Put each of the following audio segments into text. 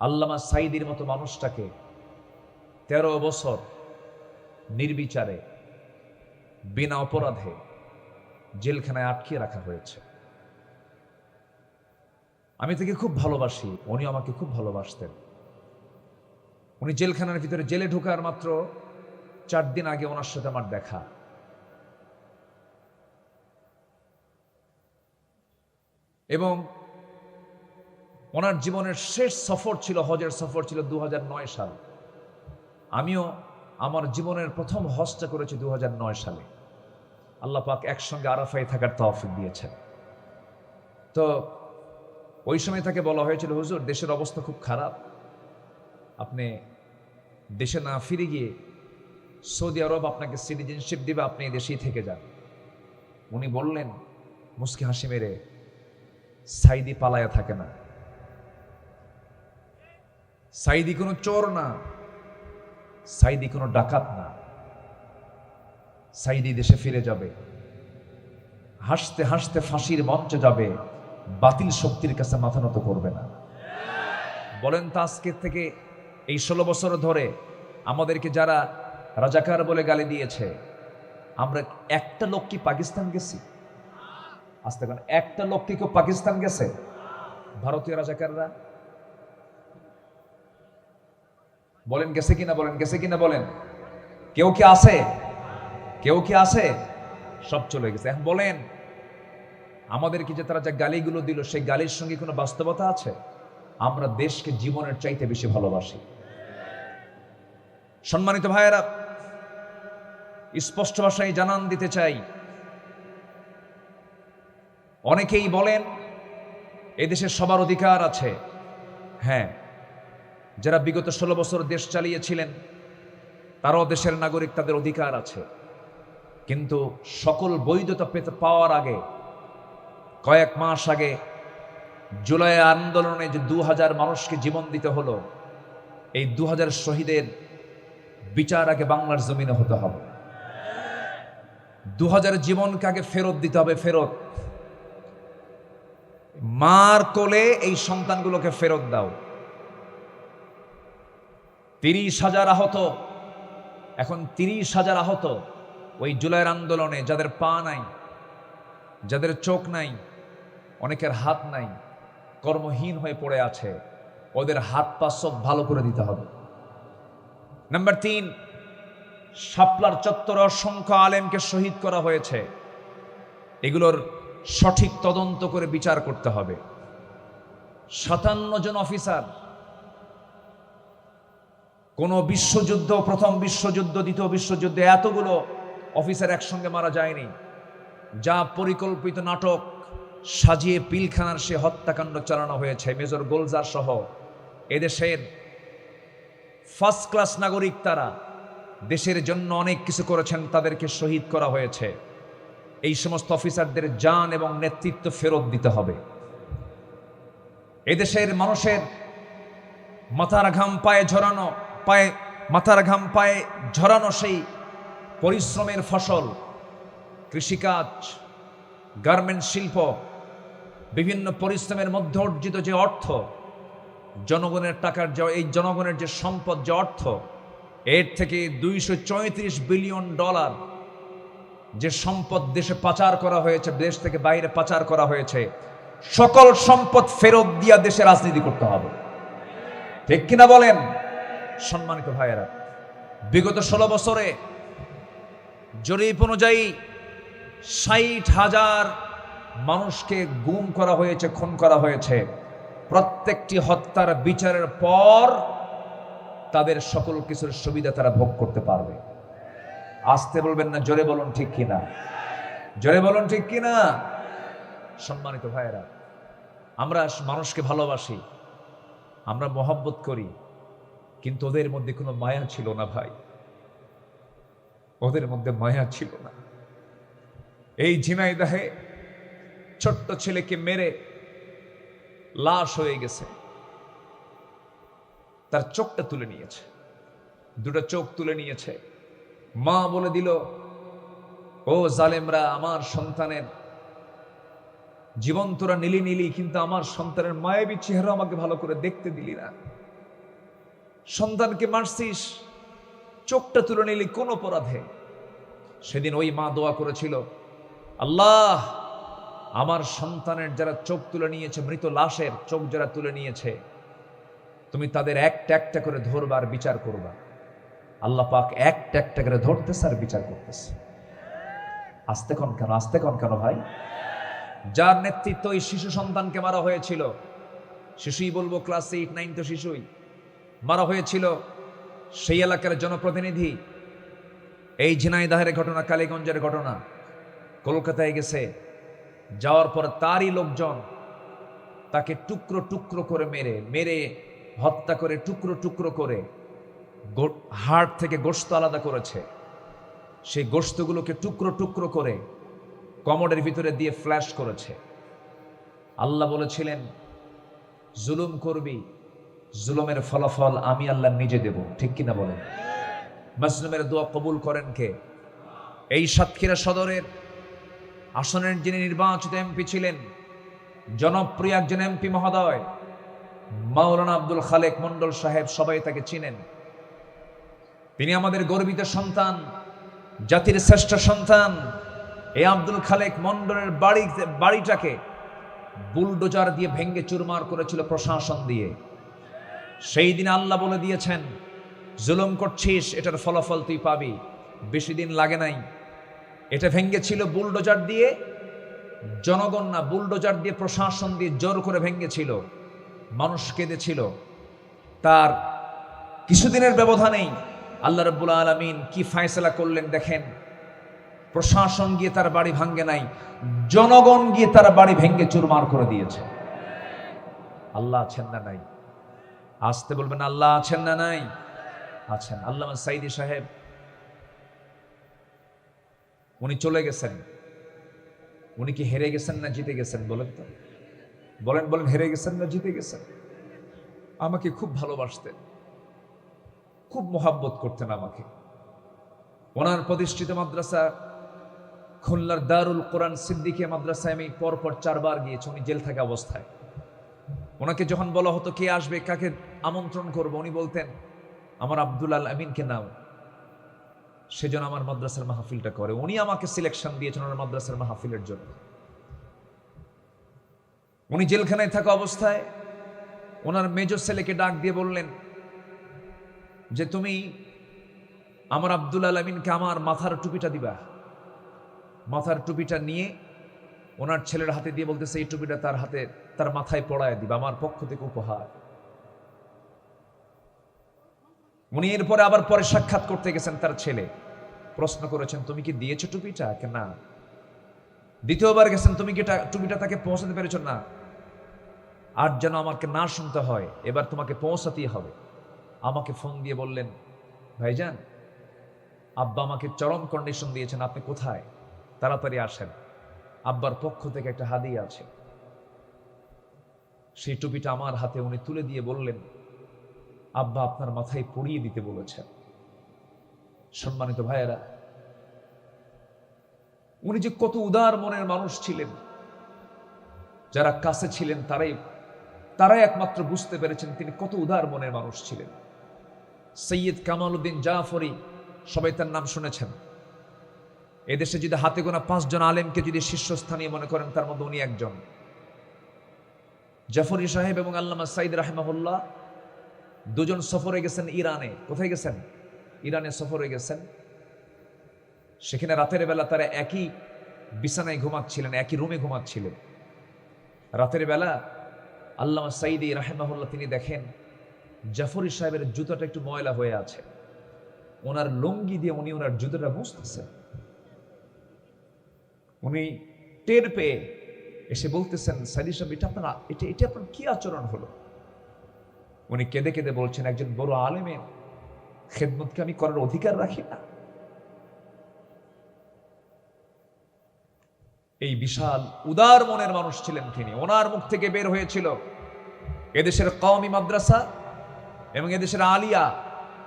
আল্লামা সাঈদীর মতো মানুষটাকে ১৩ বছর নির্বিচারে বিনা অপরাধে জেলখানায় আটকে রাখা হয়েছে। আমি তাকে খুব ভালোবাসি, উনি আমাকে খুব ভালোবাসতেন। উনি জেলখানার ভিতরে জেলে ঢোকার মাত্র ৪ দিন আগে ওনার সাথে আমার দেখা। এবং ওনার জীবনের শেষ সফর ছিল, হজের সফর ছিল ২০০৯ সাল। আমিও আমার জীবনের প্রথম হজটা করেছি ২০০৯ সালে। আল্লাহ পাক একসঙ্গে আরাফায় থাকার তৌফিক দিয়েছেন। তো ওই সময় তাকে বলা হয়েছিল, হুজুর দেশের অবস্থা খুব খারাপ, আপনি দেশে না ফিরে গিয়ে সৌদি আরব আপনাকে সিটিজেনশিপ দিবে, আপনি দেশেই থেকে যান। উনি বললেন মুস্কি হাসি মেরে, সাঈদী পালায়া থাকে না, সাঈদী কোনো চোর না, সাঈদী কোনো ডাকাত না, সাঈদী দেশে ফিরে যাবে, হাসতে হাসতে ফাঁসির মঞ্চে যাবে, বাতিল শক্তির কাছে মাথা নত করবে না। বলেন তো আজকের থেকে এই ১৬ বছর ধরে আমাদেরকে যারা রাজাকার বলে গালি দিয়েছে, আমরা একটা লোক কি পাকিস্তান গেছি? আস্তে করে একটা লোক কি কেউ পাকিস্তান গেছে? ভারতীয় রাজাকাররা বলেন গেছে কিনা, বলেন গেছে কিনা, বলেন কেউ কি আছে? কেউ কি আছে? সব চলে গেছে। এখন বলেন আমাদেরকে যে তারা যে গালিগুলো দিল, সেই গালির সঙ্গে কোনো বাস্তবতা আছে? আমরা দেশকে জীবনের চাইতে বেশি ভালোবাসি। সম্মানিত ভাইয়েরা, স্পষ্ট ভাষায় জানান দিতে চাই, অনেকেই বলেন এদেশে সবার অধিকার আছে। হ্যাঁ, যারা বিগত ১৬ বছর দেশ চালিয়েছিলেন তারাও দেশের নাগরিক, তাদের অধিকার আছে। কিন্তু সকল বৈধতা পেতে পাওয়ার আগে, কয়েক মাস আগে জুলাই আন্দোলনে যে ২০০০ মানুষকে জীবন দিতে হলো, এই ২০০০ শহীদের বিচার আগে বাংলার জমিনে হতে হবে। ২০০০ জীবনকে আগে ফেরত দিতে হবে, ফেরত। মার কোলে এই সন্তানগুলোকে ফেরত দাও। ৩০,০০০ আহত, এখন ৩০,০০০ আহত ওই জুলাইয়ের আন্দোলনে, যাদের পা নাই, যাদের চোখ নাই, অনেকের হাত নাই, কর্মহীন হয়ে পড়ে আছে, ওদের হাত পা সব ভালো করে দিতে হবে। নাম্বার ৩, শাপলার চত্বরে অসংখ্য আলেমকে শহীদ করা হয়েছে, এগুলোর সঠিক তদন্ত করে বিচার করতে হবে। ৫৭ জন অফিসার, কোন বিশ্বযুদ্ধ, প্রথম বিশ্বযুদ্ধ, দ্বিতীয় বিশ্বযুদ্ধে এতগুলো অফিসার একসঙ্গে মারা যায়নি। যা পরিকল্পিত নাটক সাজিয়ে পিলখানার সে হত্যাকাণ্ড চালানো হয়েছে, মেজর গোলজার সহ এদেশের ফার্স্ট ক্লাস নাগরিক, তারা দেশের জন্য অনেক কিছু করেছেন, তাদেরকে শহীদ করা হয়েছে। এই সমস্ত অফিসারদের জান এবং নেতৃত্ব ফেরত দিতে হবে। এদেশের মানুষের মাথার ঘাম পায়ে ঝরানো সেই পরিশ্রমের ফসল, কৃষিকাজ, গার্মেন্টস শিল্প, বিভিন্ন পরিশ্রমের মধ্যে অর্জিত যে অর্থ, জনগণের টাকার যে, এই জনগণের যে সম্পদ, যে অর্থ, এর থেকে $234 বিলিয়ন যে সম্পদ দেশে পাচার করা হয়েছে, দেশ থেকে বাইরে পাচার করা হয়েছে, সকল সম্পদ ফেরত দিয়া দেশে রাজনীতি করতে হবে। ঠিক কিনা বলেন? সম্মানিত ভাইয়েরা, বিগত ১৬ বছরে জরিপ অনুযায়ী ৬০,০০০ মানুষকে গুম করা হয়েছে, খুন করা হয়েছে। প্রত্যেকটি হত্যার বিচারের পর তাদের সকল কিছুর সুবিধা তারা ভোগ করতে পারবে। আসতে বলবেন না, জোরে বলুন ঠিক কিনা, জোরে বলুন ঠিক কিনা। সম্মানিত ভাইয়েরা, আমরা মানুষকে ভালোবাসি, আমরা মহব্বত করি, কিন্তু ওদের মধ্যে কোনো মায়া ছিল না ভাই, ওদের মধ্যে মায়া ছিল না। এই ঝিনাইদহে ছোট্ট ছেলেকে মেরে লাশ হয়ে গেছে, তার চোখটা তুলে নিয়েছে, দুটো চোখ তুলে নিয়েছে। মা বলে দিল, ও জালেমরা, আমার সন্তানের জীবন তোরা নিলি, কিন্তু আমার সন্তানের মায়াবী চেহারা আমাকে ভালো করে দেখতে দিলি না। সন্তানকে মারছিস, চোখটা তুলে নিলি কোন অপরাধে? সেদিন ওই মা দোয়া করেছিল, আল্লাহ আমার সন্তানের যারা চোখ তুলে নিয়েছে, মৃত লাশের চোখ যারা তুলে নিয়েছে, তুমি তাদের একটা একটা করে ধরবার বিচার করবা। আল্লাহ পাক একটা একটা করে ধরতেছে আর বিচার করতেছে। আস্তে কন কেন ভাই? যার নেতৃত্ব ওই শিশু সন্তানকে মারা হয়েছিল, শিশুই বলবো ক্লাস 8, 9 তো শিশুই মারা হয়েছিল, সেই এলাকার জনপ্রতিনিধি। এই ঝিনাইদহের ঘটনা, কালীগঞ্জের ঘটনা, কলকাতায় গেছে, যাওয়ার পর তারই লোকজন তাকে টুকরো টুকরো করে মেরে হত্যা করে টুকরো টুকরো করে হাড় থেকে গোশত আলাদা করেছে। সেই গোশতগুলোকে টুকরো টুকরো করে কমোডের ভিতরে দিয়ে ফ্ল্যাশ করেছে। আল্লাহ বলেছিলেন, জুলুম করবি, জুলুমের ফলাফল আমি আল্লাহ নিজে দেব। ঠিক কিনা বলেন? মাজলুমের দোয়া কবুল করেন কে? এই সাতক্ষীরা সদরের আসনের যিনি নির্বাচিত এমপি ছিলেন, জনপ্রিয় একজন এমপি মহোদয় মাওলানা আব্দুল খালেক মন্ডল সাহেব, সবাই তাকে চিনেন। তিনি আমাদের গর্বিত সন্তান, জাতির শ্রেষ্ঠ সন্তান। এই আব্দুল খালেক মন্ডলের বাড়িটাকে বুলডোজার দিয়ে ভেঙ্গে চুরমার করেছিল প্রশাসন দিয়ে। সেই দিন আল্লাহ বলে দিয়েছেন, জুলুম করছিস, এটার ফলাফল তুই পাবি। বেশি দিন লাগে নাই, এটা ভেঙ্গেছিল বুলডোজার দিয়ে, জনগণ না, বুলডোজার দিয়ে প্রশাসন দিয়ে জোর করে ভেঙ্গেছিল। মানুষ কেঁদেছিল। তার কিছুদিনের ব্যবধানেই আল্লাহ রাব্বুল আলামিন কি ফয়সালা করলেন দেখেন। প্রশাসন গিয়ে তার বাড়ি ভাঙ্গে নাই, জনগণ গিয়ে তার বাড়ি ভেঙ্গে চুরমার করে দিয়েছে। আল্লাহ আছেন না নাই? আসতে বলবেন, আল্লাহ আছেন না নাই? আছেন। আল্লামা সাইদি সাহেব, উনি চলে গেছেন। উনি কি হেরে গেছেন না জিতে গেছেন বলেন তো? বলেন, হেরে গেছেন না জিতে গেছেন? আমাকে খুব ভালোবাসতেন, খুব মোহাব্বত করতেন আমাকে। ওনার প্রতিষ্ঠিত মাদ্রাসা খুলনার দারুল কোরআন সিদ্দিকিয়া মাদ্রাসায় আমি পরপর 4 বার গিয়েছি, উনি জেল থাকা অবস্থায়। ওনাকে যখন বলা হতো কে আসবে, কাকে আমন্ত্রণ করবো, উনি বলতেন আমার আব্দুল আল আমিনকে নাও, সেজন্য আমার মাদ্রাসার মাহফিলটা করে। উনি আমাকে সিলেকশন দিয়েছেন ওনার মাদ্রাসার মাহফিলের জন্য। উনি জেলখানায় থাকা অবস্থায় ওনার মেজ ছেলেকে ডাক দিয়ে বললেন যে তুমি আমার আব্দুল আল আমিনকে আমার মাথার টুপিটা দিবা। মাথার টুপিটা নিয়ে ওনার ছেলের হাতে দিয়ে বলতেছে এই টুপিটা তার মাথায় পড়ায় দিবা, আমার পক্ষ থেকে উপহার। উনি এরপরে আবার পরে সাক্ষাৎ করতে গেছেন, তার ছেলে প্রশ্ন করেছেন তুমি কি দিয়েছো টুপিটা? না। দ্বিতীয়বার গেছেন, তুমি কি টুপিটা তাকে পৌঁছাতে পেরেছো? না। আর যেন আমাকে না শুনতে হয়, এবার তোমাকে পৌঁছাতেই হবে। আমাকে ফোন দিয়ে বললেন, ভাইজান আব্বা আমাকে চরম কন্ডিশন দিয়েছেন, আপনি কোথায়, তাড়াতাড়ি আসেন, আব্বার পক্ষ থেকে একটা হাদিয়া আছে। সেই টুপিটা আমার হাতে উনি তুলে দিয়ে বললেন, আব্বা আপনার মাথায় পরিয়ে দিতে বলেছেন। সম্মানিত ভাইয়েরা, উনি যে কত উদার মনের মানুষ ছিলেন, যারা কাছে ছিলেন তারাই একমাত্র বুঝতে পেরেছেন তিনি কত উদার মনের মানুষ ছিলেন। সৈয়দ কামাল উদ্দিন জাফরি, সবাই তার নাম শুনেছেন। এদেশে যদি হাতে গোনা 5 জন আলেমকে যদি শীর্ষস্থানীয় মনে করেন, তার মধ্যে উনি একজন। জাফরি সাহেব এবং আল্লামা সাইদ রাহিমাহুল্লাহ দুজন সফরে গেছেন ইরানে। কোথায় গেছেন? ইরানে সফরে গেছেন। সেখানে রাতের বেলা তারা একই বিছানায় ঘুমাচ্ছিলেন, একই রুমে ঘুমাচ্ছিলেন। রাতের বেলা আল্লামা সাইদি রাহিমাহুল্লাহ তিনি দেখেন জাফরি সাহেবের জুতাটা একটু ময়লা হয়ে আছে। ওনার লুঙ্গি দিয়ে উনি ওনার জুতাটা মুছতেছেন। উনি টের পেয়ে এসে বলতেছেন, সাইদি সাহেব এটা আপনার কি আচরণ হলো? উনি কেঁদে কেঁদে বলছেন, একজন বড় আলেমের খেদমতকে আমি করার অধিকার রাখি না? এই বিশাল উদার মনের মানুষ ছিলেন তিনি। ওনার মুখ থেকে বের হয়েছিল এদেশের কওমি মাদ্রাসা এবং এদেশের আলিয়া।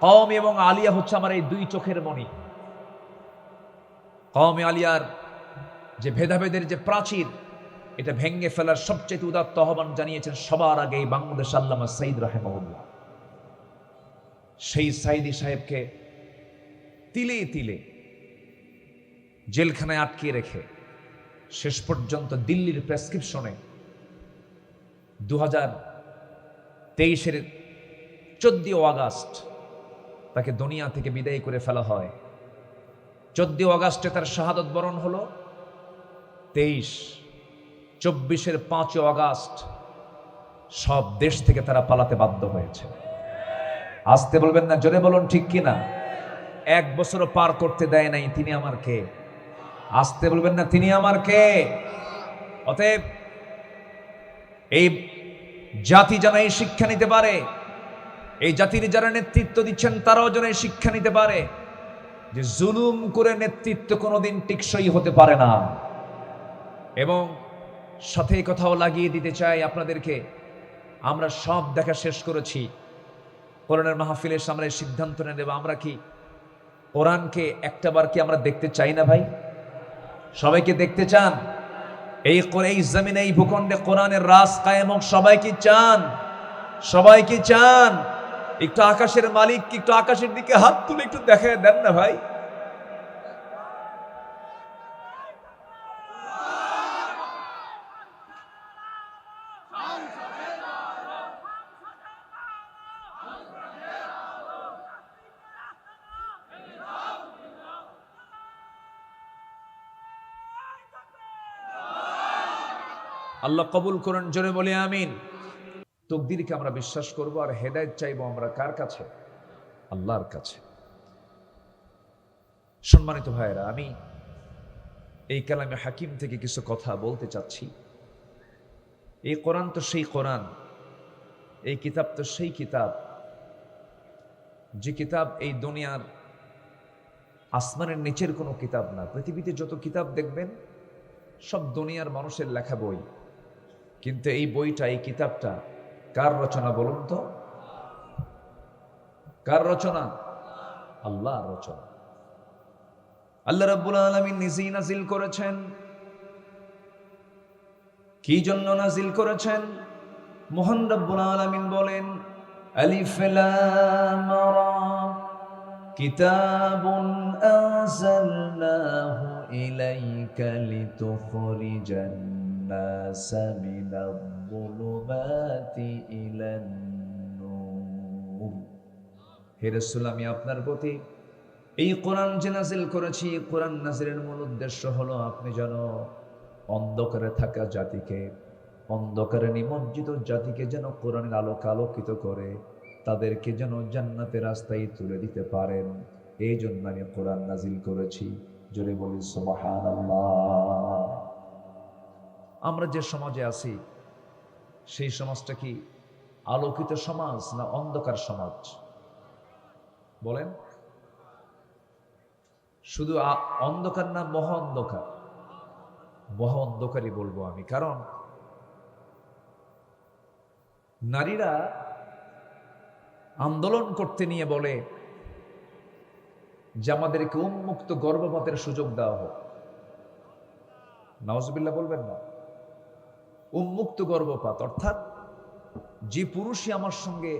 কওমি এবং আলিয়া হচ্ছে আমার এই 2 চোখের মণি। কওমি আলিয়ার যে ভেদাভেদের যে প্রাচীর, এটা ভেঙ্গে ফেলার সবচেয়ে উদাত্ত আহ্বান জানিয়েছেন সবার আগে এই বাংলাদেশ আল্লামা সাইদ রাহিমাহুল্লাহ। সেই সাইদি সাহেবকে তিলে তিলে জেলখানায় আটকে রেখে শেষ পর্যন্ত দিল্লির প্রেসক্রিপশনে 2023-এর 14 আগস্ট তাকে দুনিয়া থেকে বিদায় করে ফেলা হয়। 14 আগস্টে তার শাহাদত বরণ হলো। 24-এর 5 আগস্ট সব দেশ থেকে তারা পালাতে বাধ্য হয়েছে। আসতে বলবেন না, জোরে বলুন ঠিক কিনা। 1 বছরও পার করতে দেয় নাই। তিনি আমার কে? আসতে বলবেন না, তিনি আমার কে? অতএব এই জাতি যেন এই শিক্ষা নিতে পারে, এই জাতির যারা নেতৃত্ব দিচ্ছেন তারাও যেন এই শিক্ষা নিতে পারে যে জুলুম করে নেতৃত্ব কোনোদিন টেকসই হতে পারে না। এবং সাথে কথাও লাগিয়ে দিতে চাই আপনাদেরকে, আমরা সব দেখা শেষ করেছি। কোরআনের মাহফিলের সামনে সিদ্ধান্ত নেব, আমরা কি কোরআনকে একটাবার কি আমরা দেখতে চাই না ভাই? সবাইকে দেখতে চান? এই জমিনে, এই ভূখণ্ডে কোরআনের রাজ কায়েম হোক, সবাই কি চান? সবাই কি চান? একটু আকাশের মালিক, একটু আকাশের দিকে হাত তুলে একটু দেখায় দেন না ভাই। আল্লাহ কবুল করুন, জোরে বলি আমিন। তকদিরকে আমরা বিশ্বাস করব আর হেদায়েত চাইবো আমরা কার কাছে? আল্লাহর কাছে। সম্মানিত ভাইয়েরা, আমি এই কালামে হাকিম থেকে কিছু কথা বলতে চাচ্ছি। এই কোরআন তো সেই কোরআন, এই কিতাব তো সেই কিতাব যে কিতাব এই দুনিয়ার আসমানের নিচের কোনো কিতাব না। পৃথিবীতে যত কিতাব দেখবেন সব দুনিয়ার মানুষের লেখা বই, কিন্তু এই বইটা, এই কিতাবটা কার রচনা বলুন তো? কার রচনা? আল্লাহর রচনা। আল্লাহ রাব্বুল আলামিন নিজেই নাজিল করেছেন। কি জন্য নাজিল করেছেন? মহান রাব্বুল আলামিন বলেন, আলিফ লাম রা কিতাবুন আনজালনাহু ইলাইকা লিতুখরিজান নাসা মিনায-যুলুমাতি ইলান-নূর। হে রাসূল, আমি আপনার প্রতি এই কোরআন যে নাজিল করেছি, কোরআন নাজিলের মূল উদ্দেশ্য হলো আপনি যেন অন্ধকারে থাকা জাতিকে, অন্ধকারে নিমজ্জিত জাতিকে যেন কোরআনের আলোকে আলোকিত করে তাদেরকে যেন জান্নাতের রাস্তায় তুলে দিতে পারেন। এই জন্য আমি কোরআন নাজিল করেছি। জোরে বলি সুবহানাল্লাহ। আমরা যে সমাজে আছি সেই সমাজটা কি আলোকিত সমাজ না অন্ধকার সমাজ? বলেন। শুধু অন্ধকার না মহা অন্ধকার? মহা অন্ধকারই বলবো আমি। কারণ নারীরা আন্দোলন করতে নিয়ে বলে যে আমাদেরকে উন্মুক্ত গর্ভপাতের সুযোগ দেওয়া হোক। নাউজুবিল্লাহ বলবেন না? উন্মুক্ত গর্ভপাত অর্থাৎ যে পুরুষই আমার সঙ্গে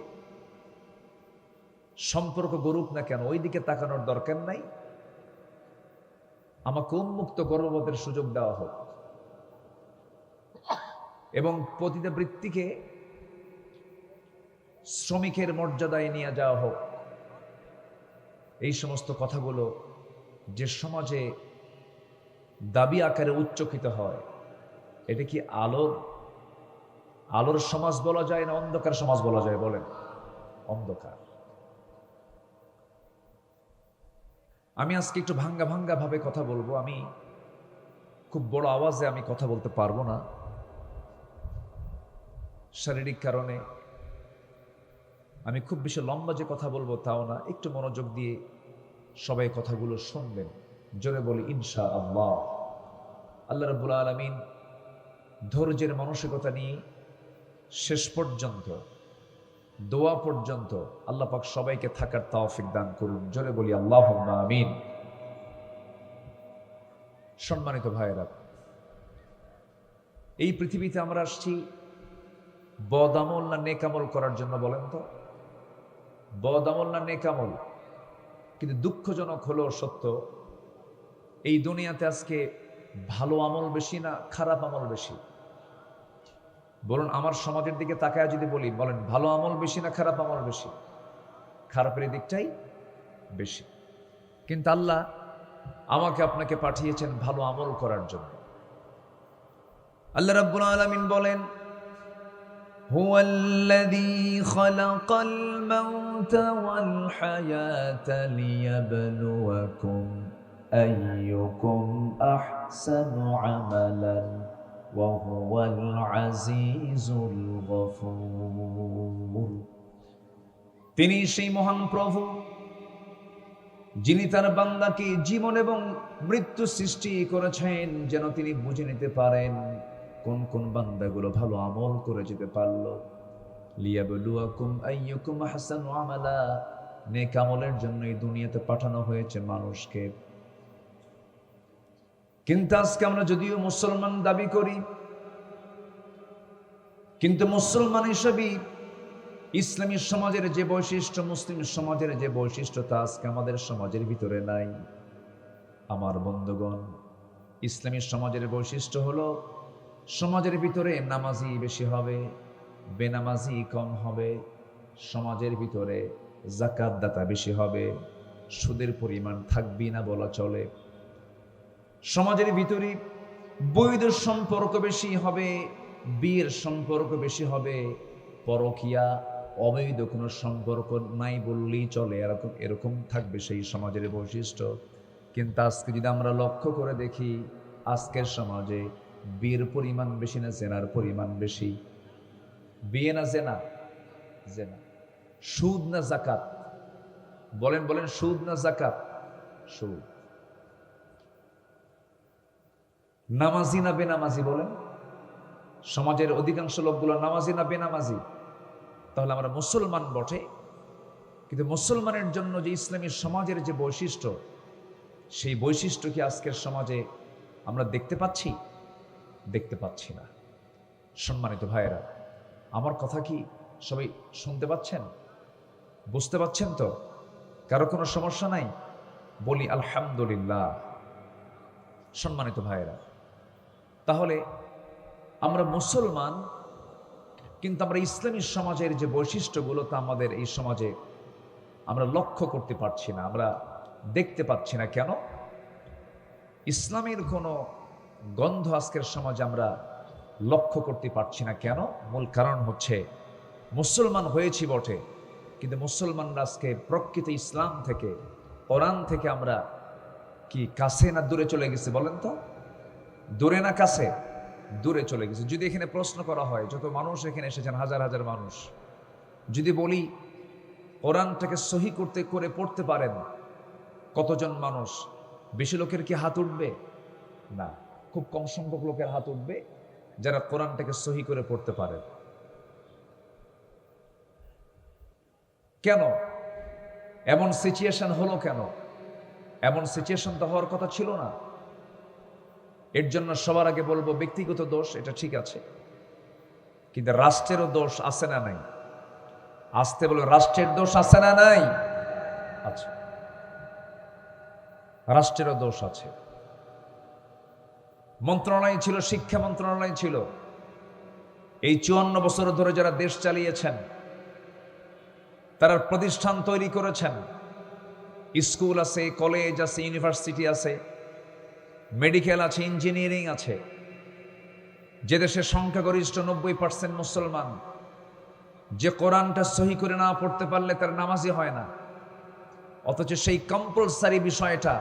সম্পর্ক গড়ুক না কেন ওই দিকে তাকানোর দরকার নাই, আমাকে উন্মুক্ত গর্ভপাতের সুযোগ দেওয়া হোক এবং পতিতাবৃত্তিকে শ্রমিকের মর্যাদায় নিয়ে যাওয়া হোক। এই সমস্ত কথাগুলো যে সমাজে দাবি আকারে উচ্চকিত হয়, এটা কি আলোর সমাজ বলা যায় না অন্ধকার সমাজ বলা যায়? বলেন। অন্ধকার। আমি আজকে একটু ভাঙ্গা ভাঙ্গা ভাবে কথা বলবো। আমি খুব বড় আওয়াজে আমি কথা বলতে পারবো না, শারীরিক কারণে। আমি খুব বেশি লম্বা যে কথা বলবো তাও না, একটু মনোযোগ দিয়ে সবাই কথাগুলো শুনবেন। জোরে বলি ইনশাআল্লাহ। আল্লাহ রাব্বুল আলামিন ধৈর্যের মানসিকতা নিয়ে শেষ পর্যন্ত, দোয়া পর্যন্ত আল্লাহ পাক সবাইকে থাকার তৌফিক দান করুন। জোরে বলি আল্লাহুম্মা আমিন। সম্মানিত ভাইয়েরা, এই পৃথিবীতে আমরা আসছি বদ আমল না নেক আমল করার জন্য? বলেন তো। বদ আমল না নেক আমল? কিন্তু দুঃখজনক হলো সত্য, এই দুনিয়াতে আজকে ভালো আমল বেশি না খারাপ আমল বেশি? বলুন, আমার সমাজের দিকে তাকায় যদি বলি, বলেন ভালো আমল বেশি না খারাপ আমল বেশি? খারাপের দিকটাই বেশি। কিন্তু আল্লাহ আমাকে আপনাকে পাঠিয়েছেন ভালো আমল করার জন্য। আল্লাহ রাব্বুল আলামিন বলেন, হুয়াল্লাযী খালাকাল মাউতা ওয়াল হায়াতা লিয়াবলুয়াকুম আইয়ুকুম আহসানু আমালান ওয়া হুয়াল আজিজুল গফুর। তিনি সেই মহান প্রভু যিনি তার বান্দাকে জীবন এবং মৃত্যু সৃষ্টি করেছেন যেন তিনি বুঝে নিতে পারেন কোন কোন বান্দাগুলো ভালো আমল করে যেতে পারলো। লিয়াবলুয়াকুম আইয়ুকুম আহসানু আমালা, নেক আমলের জন্য এই দুনিয়াতে পাঠানো হয়েছে মানুষকে। কিন্তু আজকে আমরা যদিও মুসলমান দাবি করি, কিন্তু মুসলমান হিসেবে ইসলামী সমাজের যে বৈশিষ্ট্য, মুসলিম সমাজের যে বৈশিষ্ট্য, তা আজকে আমাদের সমাজের ভিতরে নাই। আমার বন্ধুগণ, ইসলামী সমাজের বৈশিষ্ট্য হলো সমাজের ভিতরে নামাজি বেশি হবে, বেনামাজি কম হবে। সমাজের ভিতরে যাকাত দাতা বেশি হবে, সুদের পরিমাণ থাকবি না বলা চলে। সমাজের ভিতরে বৈধ সম্পর্ক বেশি হবে, বিয়ের সম্পর্ক বেশি হবে, পরকীয়া অবৈধ কোনো সম্পর্ক নাই বললেই চলে, এরকম থাকবে সেই সমাজের বৈশিষ্ট্য। কিন্তু আজকে যদি আমরা লক্ষ্য করে দেখি, আজকের সমাজে বিয়ের পরিমাণ বেশি না জেনার পরিমাণ বেশি? বিয়ে না জেনা? জেনা। সুদ না যাকাত? বলেন বলেন, সুদ না যাকাত? সুদ। নামাজি না বেনামাজি? বলেন, সমাজের অধিকাংশ লোকগুলো নামাজি না বেনামাজি? তাহলে আমরা মুসলমান বটে, কিন্তু মুসলমানের জন্য যে ইসলামী সমাজের যে বৈশিষ্ট্য, সেই বৈশিষ্ট্য কি আজকের সমাজে আমরা দেখতে পাচ্ছি? দেখতে পাচ্ছি না। সম্মানিত ভাইয়েরা, আমার কথা কি সবাই শুনতে পাচ্ছেন, বুঝতে পাচ্ছেন তো? কারো কোনো সমস্যা নাই? বলি আলহামদুলিল্লাহ। সম্মানিত ভাইয়েরা, তাহলে আমরা মুসলমান, কিন্তু আমরা ইসলামী সমাজের যে বৈশিষ্ট্যগুলো, তা আমাদের এই সমাজে আমরা লক্ষ্য করতে পারছি না, আমরা দেখতে পাচ্ছি না। কেন? ইসলামের কোনো গন্ধ আজকের সমাজে আমরা লক্ষ্য করতে পারছি না। কেন? মূল কারণ হচ্ছে, মুসলমান হয়েছি বটে, কিন্তু মুসলমানরা আজকে প্রকৃত ইসলাম থেকে, কোরআন থেকে আমরা কি কাছে না দূরে চলে গেছি? বলেন তো, দূরে না কাছে? দূরে চলে গেছে। যদি এখানে প্রশ্ন করা হয়, যত মানুষ এখানে এসেছেন, হাজার হাজার মানুষ, যদি বলি কোরআনটাকে সহি করে পড়তে পারেন কতজন মানুষ? বেশি লোকের কি হাত উঠবে? না, খুব কম সংখ্যক লোকের হাত উঠবে যারা কোরআনটাকে সহি করে পড়তে পারেন। কেন এমন সিচুয়েশন হলো? কেন এমন সিচুয়েশন তো হওয়ার কথা ছিল না। এর জন্য সবার আগে বলবো, ব্যক্তিগত দোষ এটা ঠিক আছে, কিন্তু রাষ্ট্রেরও দোষ আছে না নাই? আসতে বলো, রাষ্ট্রের দোষ আছে না নাই? আচ্ছা, রাষ্ট্রেরও দোষ আছে। মন্ত্রণালয় ছিল, শিক্ষা মন্ত্রণালয় ছিল। এই 54 বছর ধরে যারা দেশ চালিয়েছেন, তারা প্রতিষ্ঠান তৈরি করেছেন, স্কুল আছে, কলেজ আছে, ইউনিভার্সিটি আছে, মেডিকেল আছে, ইঞ্জিনিয়ারিং আছে। যে দেশের সংখ্যাগরিষ্ঠ 90% মুসলমান, যে কোরআনটা সহি করে না পড়তে পারলে তার নামাজি হয় না। অথচ সেই কম্পালসারি বিষয়টা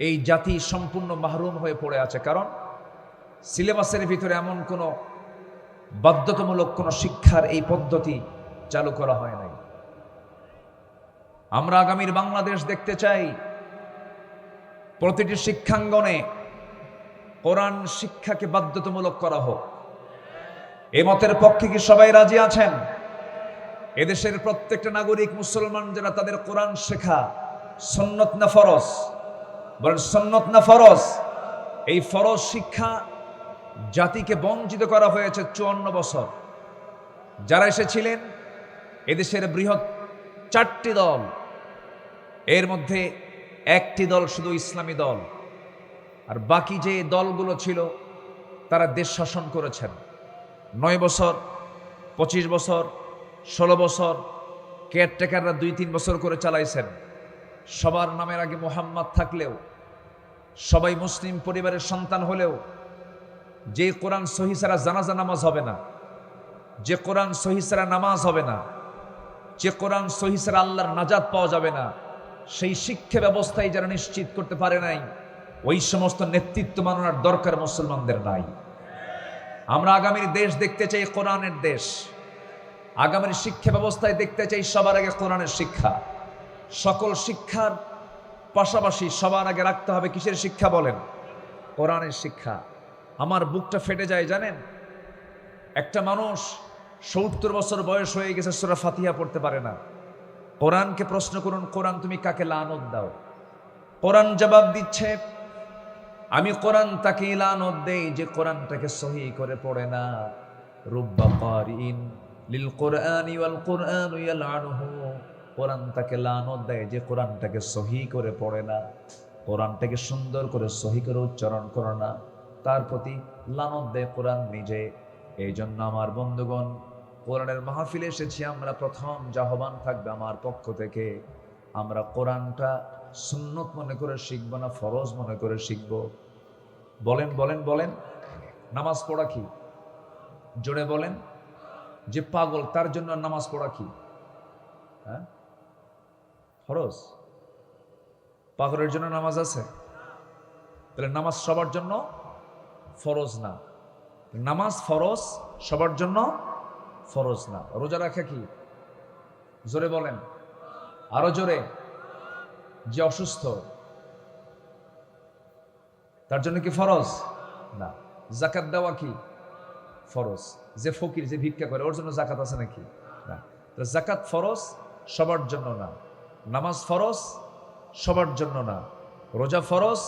এই জাতি সম্পূর্ণ মাহরুম হয়ে পড়ে আছে। কারণ সিলেবাসের ভিতরে এমন কোনো বাধ্যতামূলক কোনো শিক্ষার এই পদ্ধতি চালু করা হয় নাই। আমরা আগামীর বাংলাদেশ দেখতে চাই, প্রতিটি শিক্ষাঙ্গনে কোরআন শিক্ষাকে বাধ্যতামূলক করা হোক। এ মতের পক্ষে কি সবাই রাজি আছেন? এদেশের প্রত্যেকটা নাগরিক মুসলমান যারা, তাদের কোরআন শেখা সুন্নত না ফরজ? বলেন, সুন্নত না ফরজ? এই ফরজ শিক্ষা জাতিকে বঞ্চিত করা হয়েছে 54 বছর। যারা এসেছিলেন, এদেশের বৃহৎ 4টি দল, এর মধ্যে একটি দল শুধু ইসলামী দল, আর বাকি যে দলগুলো ছিল তারা দেশ শাসন করেছেন 9 বছর, 25 বছর, 16 বছর, কেয়ারটেকাররা 2-3 বছর করে চালাইছেন। সবার নামের আগে মুহাম্মদ থাকলেও, সবাই মুসলিম পরিবারের সন্তান হলেও, যে কোরআন সহি ছাড়া জানাজা নামাজ হবে না, যে কোরআন সহি ছাড়া নামাজ হবে না, যে কোরআন সহি ছাড়া আল্লাহর নাজাত পাওয়া যাবে না, সেই শিক্ষা ব্যবস্থায় যারা নিশ্চিত করতে পারে নাই, ওই সমস্ত নেতৃত্ব মানার দরকার মুসলমানদের নাই। আমরা আগামীর দেশ দেখতে চাই কোরআনের দেশ। আগামীর শিক্ষা ব্যবস্থায় দেখতে চাই সবার আগে কোরআনের শিক্ষা। সকল শিক্ষার পাশাপাশি সবার আগে রাখতে হবে কিসের শিক্ষা বলেন? কোরআনের শিক্ষা। আমার বুকটা ফেটে যায় জানেন, একটা মানুষ 70 বছর বয়স হয়ে গেছে, সূরা ফাতিহা পড়তে পারে না। কোরআনকে প্রশ্ন করুন, কোরআন তুমি কাকে লানত দাও? কোরআন জবাব দিচ্ছে, আমি কোরআন তাকে লানত দেই যে কোরআনটাকে সহি করে পড়ে না। রুব্বা কারিন লিল কোরআনি ওয়াল কোরআনু ইয়ালআনুহু, কোরআন তাকে লানত দেয় যে কোরআনটাকে সহি করে পড়ে না, কোরআনটাকে সুন্দর করে সহি করে উচ্চারণ করে না, তার প্রতি লানত দেয় কোরআন নিজে। এই জন্য আমার বন্ধুগণ, কোরআনের মাহফিলে এসেছি আমরা, প্রথম আহ্বান থাকবে আমার পক্ষ থেকে, আমরা কোরআনটা সুন্নত মনে করে শিখব না ফরজ মনে করে শিখব? বলেন বলেন বলেন। নামাজ পড়া কি? জোরে বলেন। যে পাগল তার জন্য নামাজ পড়া কি? হ্যাঁ, ফরজ। পাগলের জন্য নামাজ আছে? তাহলে নামাজ সবার জন্য ফরজ না। নামাজ ফরজ, সবার জন্য ফরজ না। রোজা রাখা কি? জোরে বলেন, আরো জোরে। যে অসুস্থ তার জন্য কি ফরজ? না। যাকাত দেওয়া কি? ফরজ। যে ফকির, যে ভিক্ষা করে, ওর জন্য যাকাত আছে নাকি? না। যাকাত ফরজ, সবার জন্য না। নামাজ ফরজ, সবার জন্য না। রোজা ফরজ,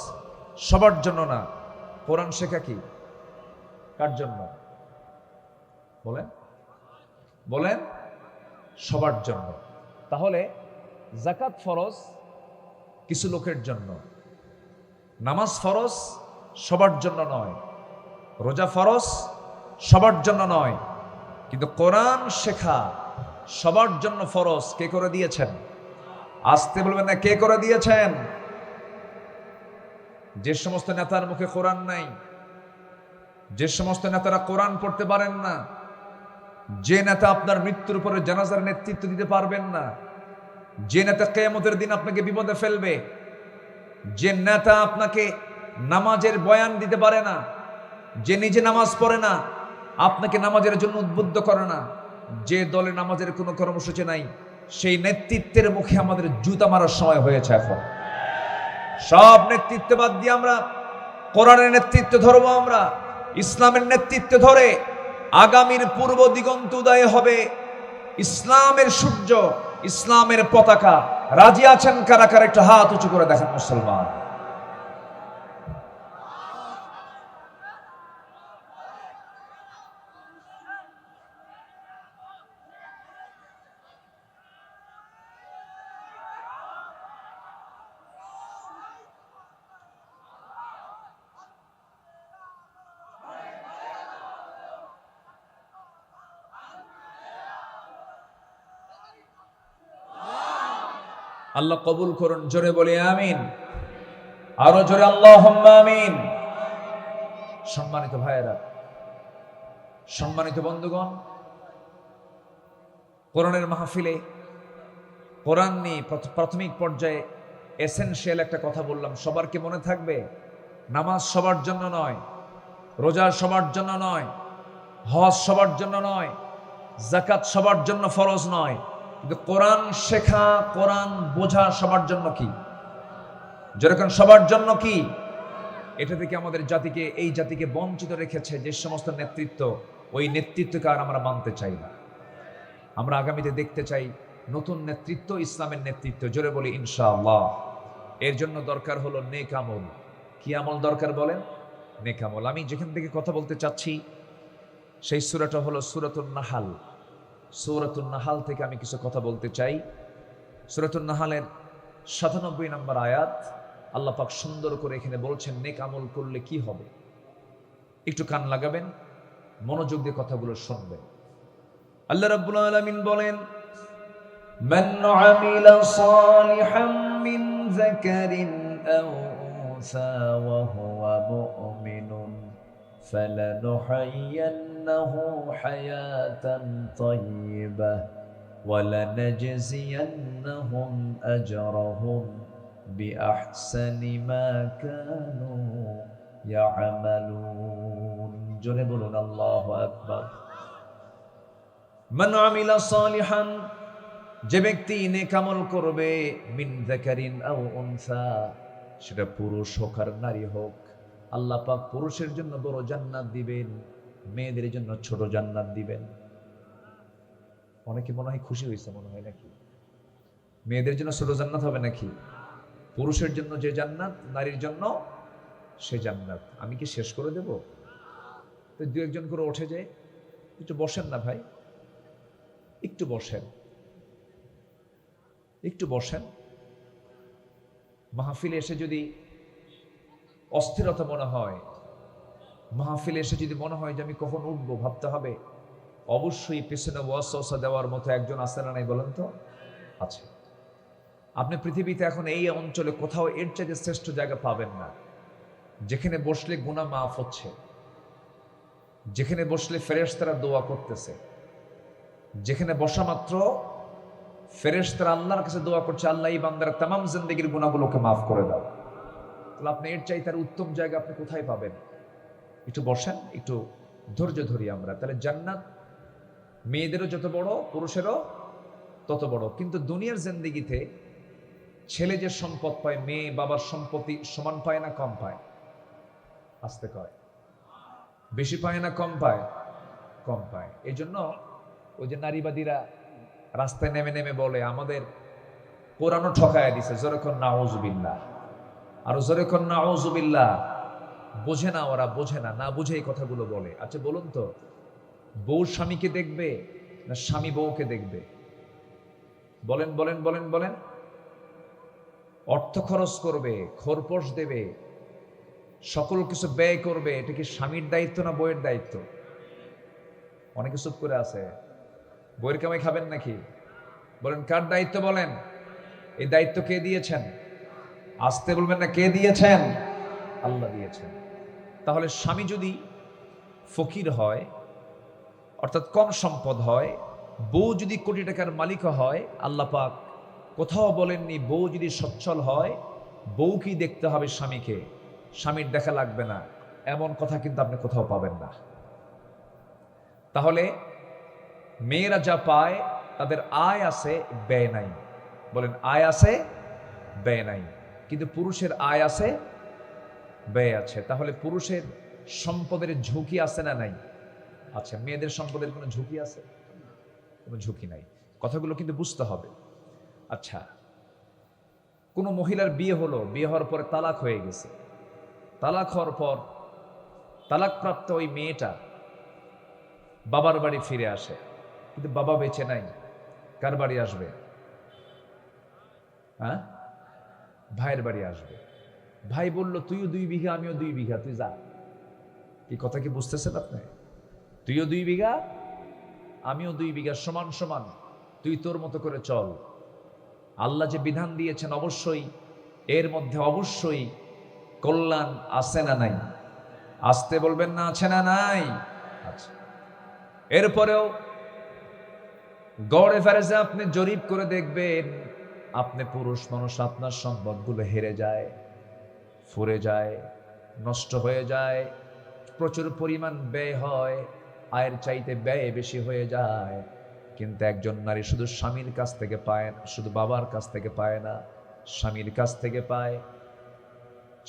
সবার জন্য না। কোরআন শেখা কি? কার জন্য বলেন? বলেন, সবার জন্য। তাহলে যাকাত ফরজ কিছু লোকের জন্য, নামাজ ফরজ সবার জন্য নয়, রোজা ফরজ সবার জন্য নয়, কিন্তু কোরআন শেখা সবার জন্য ফরজ। কে করে দিয়েছেন? আসতে বলবেন না, কে করে দিয়েছেন? যে সমস্ত নেতার মুখে কোরআন নাই, যে সমস্ত নেতারা কোরআন পড়তে পারেন না, যে নেতা আপনার মৃত্যুর পরে জানাজার নেতৃত্ব দিতে পারবেন না, যে নেতা কিয়ামতের দিন আপনাকে বিপদে ফেলবে, যে নেতা আপনাকে নামাজের বয়ান দিতে পারে না, যে নিজে নামাজ পড়ে না, আপনাকে নামাজের জন্য উদ্বুদ্ধ করে না, যে দলে নামাজের কোনো কর্মসূচি নাই, সেই নেতৃত্বের মুখে আমাদের জুতা মারার সময় হয়েছে। এখন সব নেতৃত্ব বাদ দিয়ে আমরা কোরআনের নেতৃত্ব ধরবো। আমরা ইসলামের নেতৃত্ব ধরে আগামীর পূর্ব দিগন্ত উদয় হবে ইসলামের সূর্য, ইসলামের পতাকা। রাজি আছেন কারা কারা? একটা হাত উঁচু করে দেখেন মুসলমান। আল্লাহ কবুল করুন। জোরে বলি আমিন। আরো জোরে আল্লাহুম্মা আমিন। সম্মানিত ভাইয়েরা, সম্মানিত বন্ধুগণ, কোরআনের মাহফিলে কোরআন নিয়ে প্রাথমিক পর্যায়ে এসেনশিয়াল একটা কথা বললাম। সবার কি মনে থাকবে? নামাজ সবার জন্য নয়, রোজা সবার জন্য নয়, হজ সবার জন্য নয়, যাকাত সবার জন্য ফরজ নয়, কিন্তু কোরআন শেখা, কোরআন বোঝা সবার জন্য কি? যেরকম সবার জন্য কি? এটা থেকে আমাদের জাতিকে, এই জাতিকে বঞ্চিত রেখেছে যে সমস্ত নেতৃত্ব, ওই নেতৃত্বকে আর আমরা মানতে চাই না। আমরা আগামীতে দেখতে চাই নতুন নেতৃত্ব, ইসলামের নেতৃত্ব। জোরে বলি ইনশাআল্লাহ। এর জন্য দরকার হলো নেক আমল। কি আমল দরকার বলেন? নেক আমল। আমি যেখান থেকে কথা বলতে চাচ্ছি সেই সূরাটা হলো সূরাতুন নাহাল। সূরাতুন নাহাল থেকে আমি কিছু কথা বলতে চাই। সূরাতুন নাহলের ৯৭ নম্বর আয়াত, আল্লাহ পাক সুন্দর করে এখানে বলছেন নেক আমল করলে কি হবে। একটু কান লাগাবেন, মনোযোগ দিয়ে কথাগুলো শুনবেন। আল্লাহ রাব্বুল আলামিন বলেন, মান আমিলা সালিহাম মিন যাকারিন আও উনসা ওয়া হুয়া মুমিনুন ফালানুহয়িয়ান্নাহু হায়াতান তাইয়্যিবাহ ওয়া লানাজজিয়ান্নাহুম আজরাহুম বিআহসানি মা কানু ইয়ামালুন। জোরে বলুন আল্লাহু আকবার। মান আমিলা সালিহান, যে ব্যক্তি নেক আমল করবে, মিন যাকারিন আও উনসা, সেটা পুরুষ হোক আর নারী হোক, আল্লাহ পাক পুরুষের জন্য বড় জান্নাত দিবেন, মেয়েদের জন্য ছোট জান্নাত দিবেন। অনেকে মনে হয় খুশি হয়েছে, মনে হয় নাকি? মেয়েদের জন্য ছোট জান্নাত হবে নাকি? পুরুষের জন্য যে জান্নাত, নারীর জন্য সে জান্নাত। আমি কি শেষ করে দেব? তো দু একজন করে উঠে যায়, একটু বসেন না ভাই, একটু বসেন, একটু বসেন। মাহফিলে এসে যদি অস্থিরতা মনে হয়, মাহফিলে এসে যদি মনে হয় যে আমি কখন উঠবো, ভাবতে হবে অবশ্যই পেছনে ওয়াসওয়াসা দেওয়ার মতো একজন আছে না নাই বলেন তো? আছে। আপনি পৃথিবীতে এখন এই অঞ্চলে কোথাও এর চাইতে শ্রেষ্ঠ জায়গা পাবেন না, যেখানে বসলে গুনাহ মাফ হচ্ছে, যেখানে বসলে ফেরেশতারা দোয়া করতেছে, যেখানে বসা মাত্র ফেরেশতারা আল্লাহর কাছে দোয়া করছে, আল্লাহ এই বান্দার তামাম জিন্দেগির গুনাহগুলোকে মাফ করে দাও। তাহলে আপনি এর চাইতে আর উত্তম জায়গা আপনি কোথায় পাবেন? একটু বসেন, একটু ধৈর্য ধরি আমরা। তাহলে জান্নাত মেয়েদেরও যত বড়, পুরুষেরও তত বড়। কিন্তু দুনিয়ার জিন্দেগিতে ছেলে যে সম্পদ পায়, মেয়ে বাবার সম্পত্তি সমান পায় না কম পায়? আসতে কয় বেশি পায় না কম পায়? কম পায়। এই জন্য ওই যে নারীবাদীরা রাস্তায় নেমে নেমে বলে আমাদের কোরআনও ঠকায় দিছে, জোরে কোন নাউযুবিল্লাহ, আরো জোরে কোন নাউযুবিল্লাহ। বোঝে না ওরা, বোঝে না, না বুঝে এই কথাগুলো বলে। আচ্ছা বলুন তো, বউ স্বামীকে দেখবে না স্বামী বউকে দেখবে? বলেন বলেন বলেন বলেন। অর্থ খরচ করবে, খোরপোশ দেবে, সকল কিছু ব্যয় করবে, এটা কি স্বামীর দায়িত্ব না বউয়ের দায়িত্ব? অনেকে চুপ করে আছে। বউয়ের কামাই খাবেন নাকি? বলেন কার দায়িত্ব? বলেন এই দায়িত্ব কে দিয়েছেন? আসতে বলবেন না, কে দিয়েছেন? আল্লাহ দিয়েছেন। তাহলে স্বামী যদি ফকির হয়, অর্থাৎ কম সম্পদ হয়, বউ যদি কোটি টাকার মালিক হয়, আল্লাহ পাক কোথাও বলেননি বউ যদি সচ্ছল হয় বউকেই দেখতে হবে স্বামীকে, স্বামীর দেখা লাগবে না, এমন কথা কিন্তু আপনি কোথাও পাবেন না। তাহলে মেয়েরা যা পায় তাদের আয় আছে, ব্যয় নাই। বলেন আয় আছে, ব্যয় নাই। কিন্তু পুরুষের আয় আছে, ব্যয় আছে। তাহলে পুরুষের সম্পদের ঝুঁকি আছে না নাই? আচ্ছা, মেয়েদের সম্পদের কোনো ঝুঁকি আছে? কোনো ঝুঁকি নাই। কথাগুলো কিন্তু বুঝতে হবে। আচ্ছা, কোনো মহিলার বিয়ে হলো, বিয়ে হওয়ার পরে তালাক হয়ে গেছে, তালাক হওয়ার পর তালাকপ্রাপ্ত ওই মেয়েটা বাবার বাড়ি ফিরে আসে, কিন্তু বাবা বেঁচে নাই, কার বাড়ি আসবে? হ্যাঁ, ভাইয়ের বাড়ি আসবে। ভাই বলল তুইও 2 বিঘা আমিও 2 বিঘা, তুই যা। এই কথা কি বুঝতেছেন আপনি? তুইও 2 বিঘা আমিও 2 বিঘা, সমান সমান, তুই তোর মতো করে চল। আল্লাহ যে বিধান দিয়েছেন অবশ্যই এর মধ্যে অবশ্যই কল্যাণ আছে না নাই? আসতে বলবেন না, আছে না নাই? আচ্ছা। এরপরেও গড়ে ফেরেছে আপনি জরিপ করে দেখবেন, আপনি পুরুষ মানুষ, আপনার সম্পদগুলো হেরে যায়, ফুরে যায়, নষ্ট হয়ে যায়, প্রচুর পরিমাণ ব্যয় হয়, আয়ের চাইতে ব্যয় বেশি হয়ে যায়। কিন্তু একজন নারী শুধু স্বামীর কাছ থেকে পায় না, শুধু বাবার কাছ থেকে পায় না, স্বামীর কাছ থেকে পায়,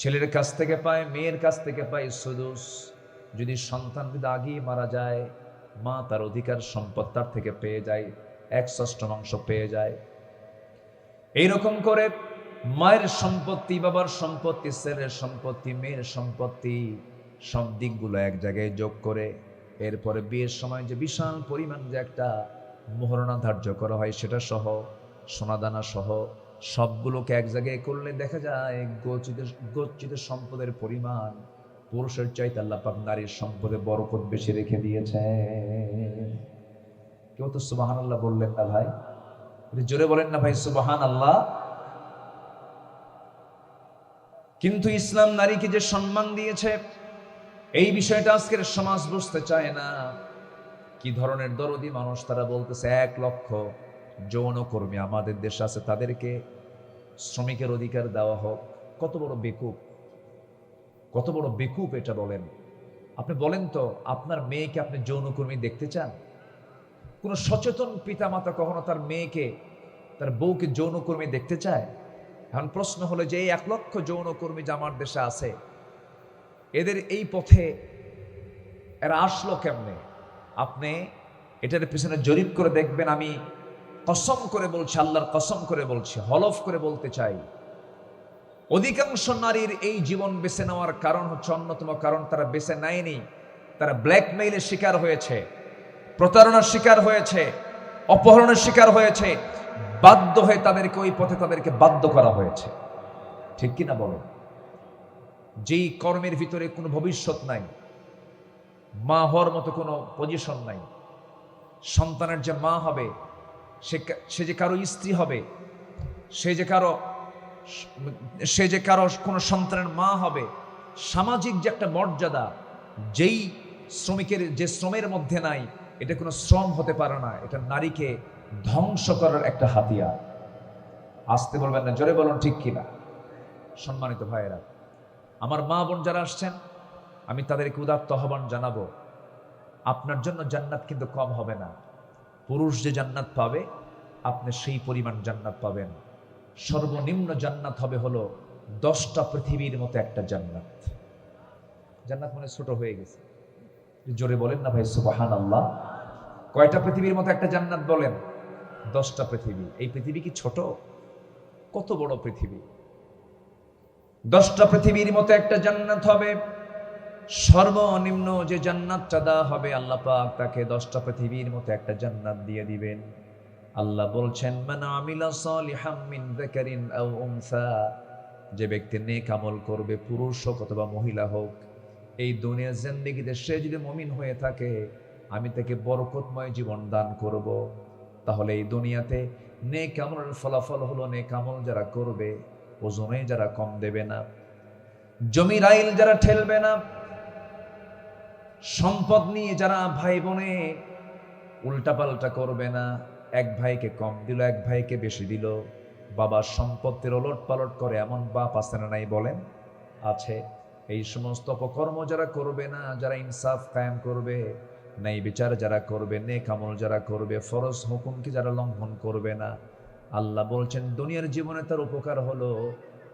ছেলের কাছ থেকে পায়, মেয়ের কাছ থেকে পায়। শুধু যদি সন্তান যদি আগেই মারা যায়, মা তার অধিকার সম্পদ তার থেকে পেয়ে যায়, 1/6 পেয়ে যায়। এইরকম করে মায়ের সম্পত্তি, বাবার সম্পত্তি, ছেলের সম্পত্তি, মেয়ের সম্পত্তি, সব দিকগুলো এক জায়গায় যোগ করে এরপরে বিয়ের সময় যে বিশাল পরিমাণ যে একটা মোহরনা ধার্য করা হয়, সেটা সহ সোনাদানা সহ সবগুলোকে এক জায়গায় করলে দেখা যায় গচ্ছিত সম্পদের পরিমাণ পুরুষের চাইতে আল্লাহ পাক নারীর সম্পদে বরকত বেশি রেখে দিয়েছে। কেউ তো সুবহানাল্লাহ বললেন না ভাই, জোরে বলেন না ভাই সুবহানাল্লাহ। কিন্তু ইসলাম নারীকে যে সম্মান দিয়েছে এই বিষয়টা আজকের সমাজ বুঝতে চায় না। কি ধরনের দরদি মানুষ, তারা বলতেছে 1 লক্ষ যৌনকর্মী আমাদের দেশে আছে, তাদেরকে শ্রমিকের অধিকার দেওয়া হোক। কত বড় বেকুব, কত বড় বেকুব এটা বলেন। আপনি বলেন তো, আপনার মেয়েকে আপনি যৌনকর্মী দেখতে চান? কোন সচেতন পিতামাতা কখনো তার মেয়েকে, তার বউকে যৌনকর্মী দেখতে চায়? এখন প্রশ্ন হলো যে এই 1 লক্ষ যৌনকর্মী যে আমার দেশে আছে, এদের এই পথে এরা আসলো কেমনে? আপনি এটার পিছনে জরিপ করে দেখবেন। আমি কসম করে বলছি, আল্লাহর কসম করে বলছি, হলফ করে বলতে চাই, অধিকাংশ নারীর এই জীবন বেছে নেওয়ার কারণ হচ্ছে, অন্যতম কারণ তারা বেছে নেয়নি, তারা ব্ল্যাকমেইলের শিকার হয়েছে, প্রতারণার শিকার হয়েছে, অপহরণের শিকার হয়েছে, বাধ্য হয়ে তাদেরকে ওই পথে তাদেরকে বাধ্য করা হয়েছে। ঠিক কিনা বলেন? যেই কর্মের ভিতরে কোনো ভবিষ্যৎ নাই, মা হওয়ার মতো কোনো পজিশন নাই, সন্তানের যে মা হবে, সে যে কারো স্ত্রী হবে, সে যে কারো কোনো সন্তানের মা হবে, সামাজিক যে একটা মর্যাদা, যেই শ্রমিকের যে শ্রমের মধ্যে নাই, এটা কোনো শ্রম হতে পারে না। এটা নারীকে ধ্বংস করার একটা হাতিয়ার। আসতে বলবেন না, জোরে বলুন ঠিক কিনা। সম্মানিত ভাইয়েরা, আমার মা বোন যারা আসছেন, আমি তাদেরকে উদাত্ত আহ্বান জানাবো, আপনার জন্য জান্নাত কিন্তু কম হবে না। পুরুষ যে জান্নাত পাবে, আপনি সেই পরিমাণ জান্নাত পাবেন। সর্বনিম্ন জান্নাত হবে হলো 10টা পৃথিবীর মতো একটা জান্নাত। জান্নাত মানে ছোট হয়ে গেছে, জোরে বলেন না ভাই সুবহানাল্লাহ। কয়টা পৃথিবীর মতো একটা জান্নাত বলেন? 10টা পৃথিবী। এই পৃথিবী কি ছোট? কত বড় পৃথিবী! 10টা পৃথিবীর মতো একটা জান্নাত হবে। সর্বনিম্ন যে জান্নাতটা দেওয়া হবে, আল্লাহ পাক তাকে 10টা পৃথিবীর মতো একটা জান্নাত দিয়ে দিবেন। আল্লাহ বলছেন, মান আমিলা সালিহাম মিন যাকারিন আও উনসা, যে ব্যক্তি নেক আমল করবে, পুরুষ হোক অথবা মহিলা হোক, এই দুনিয়ার জিন্দেগিতে সে যদি মুমিন হয়ে থাকে, আমি তাকে বরকতময় জীবন দান করব। তাহলে এই দুনিয়াতে নেক আমলের ফলাফল হলো, নেক আমল যারা করবে ওজনে যারা কম দেবে না, জমির আইল যারা ঠেলবে না, সম্পদ নিয়ে যারা ভাই বোনে উল্টাপাল্টা করবে না, এক ভাইকে কম দিল, এক ভাইকে বেশি দিল, বাবার সম্পত্তির ওলট পালট করে এমন বাপ আছে না নাই বলেন? আছে। এই সমস্ত অপকর্ম যারা করবে না, যারা ইনসাফ কায়েম করবে, ন্যায় বিচার যারা করবে, নেক আমল যারা করবে, ফরজ হুকুমকে যারা লঙ্ঘন করবে না, আল্লাহ বলছেন দুনিয়ার জীবনে তার উপকার হলো,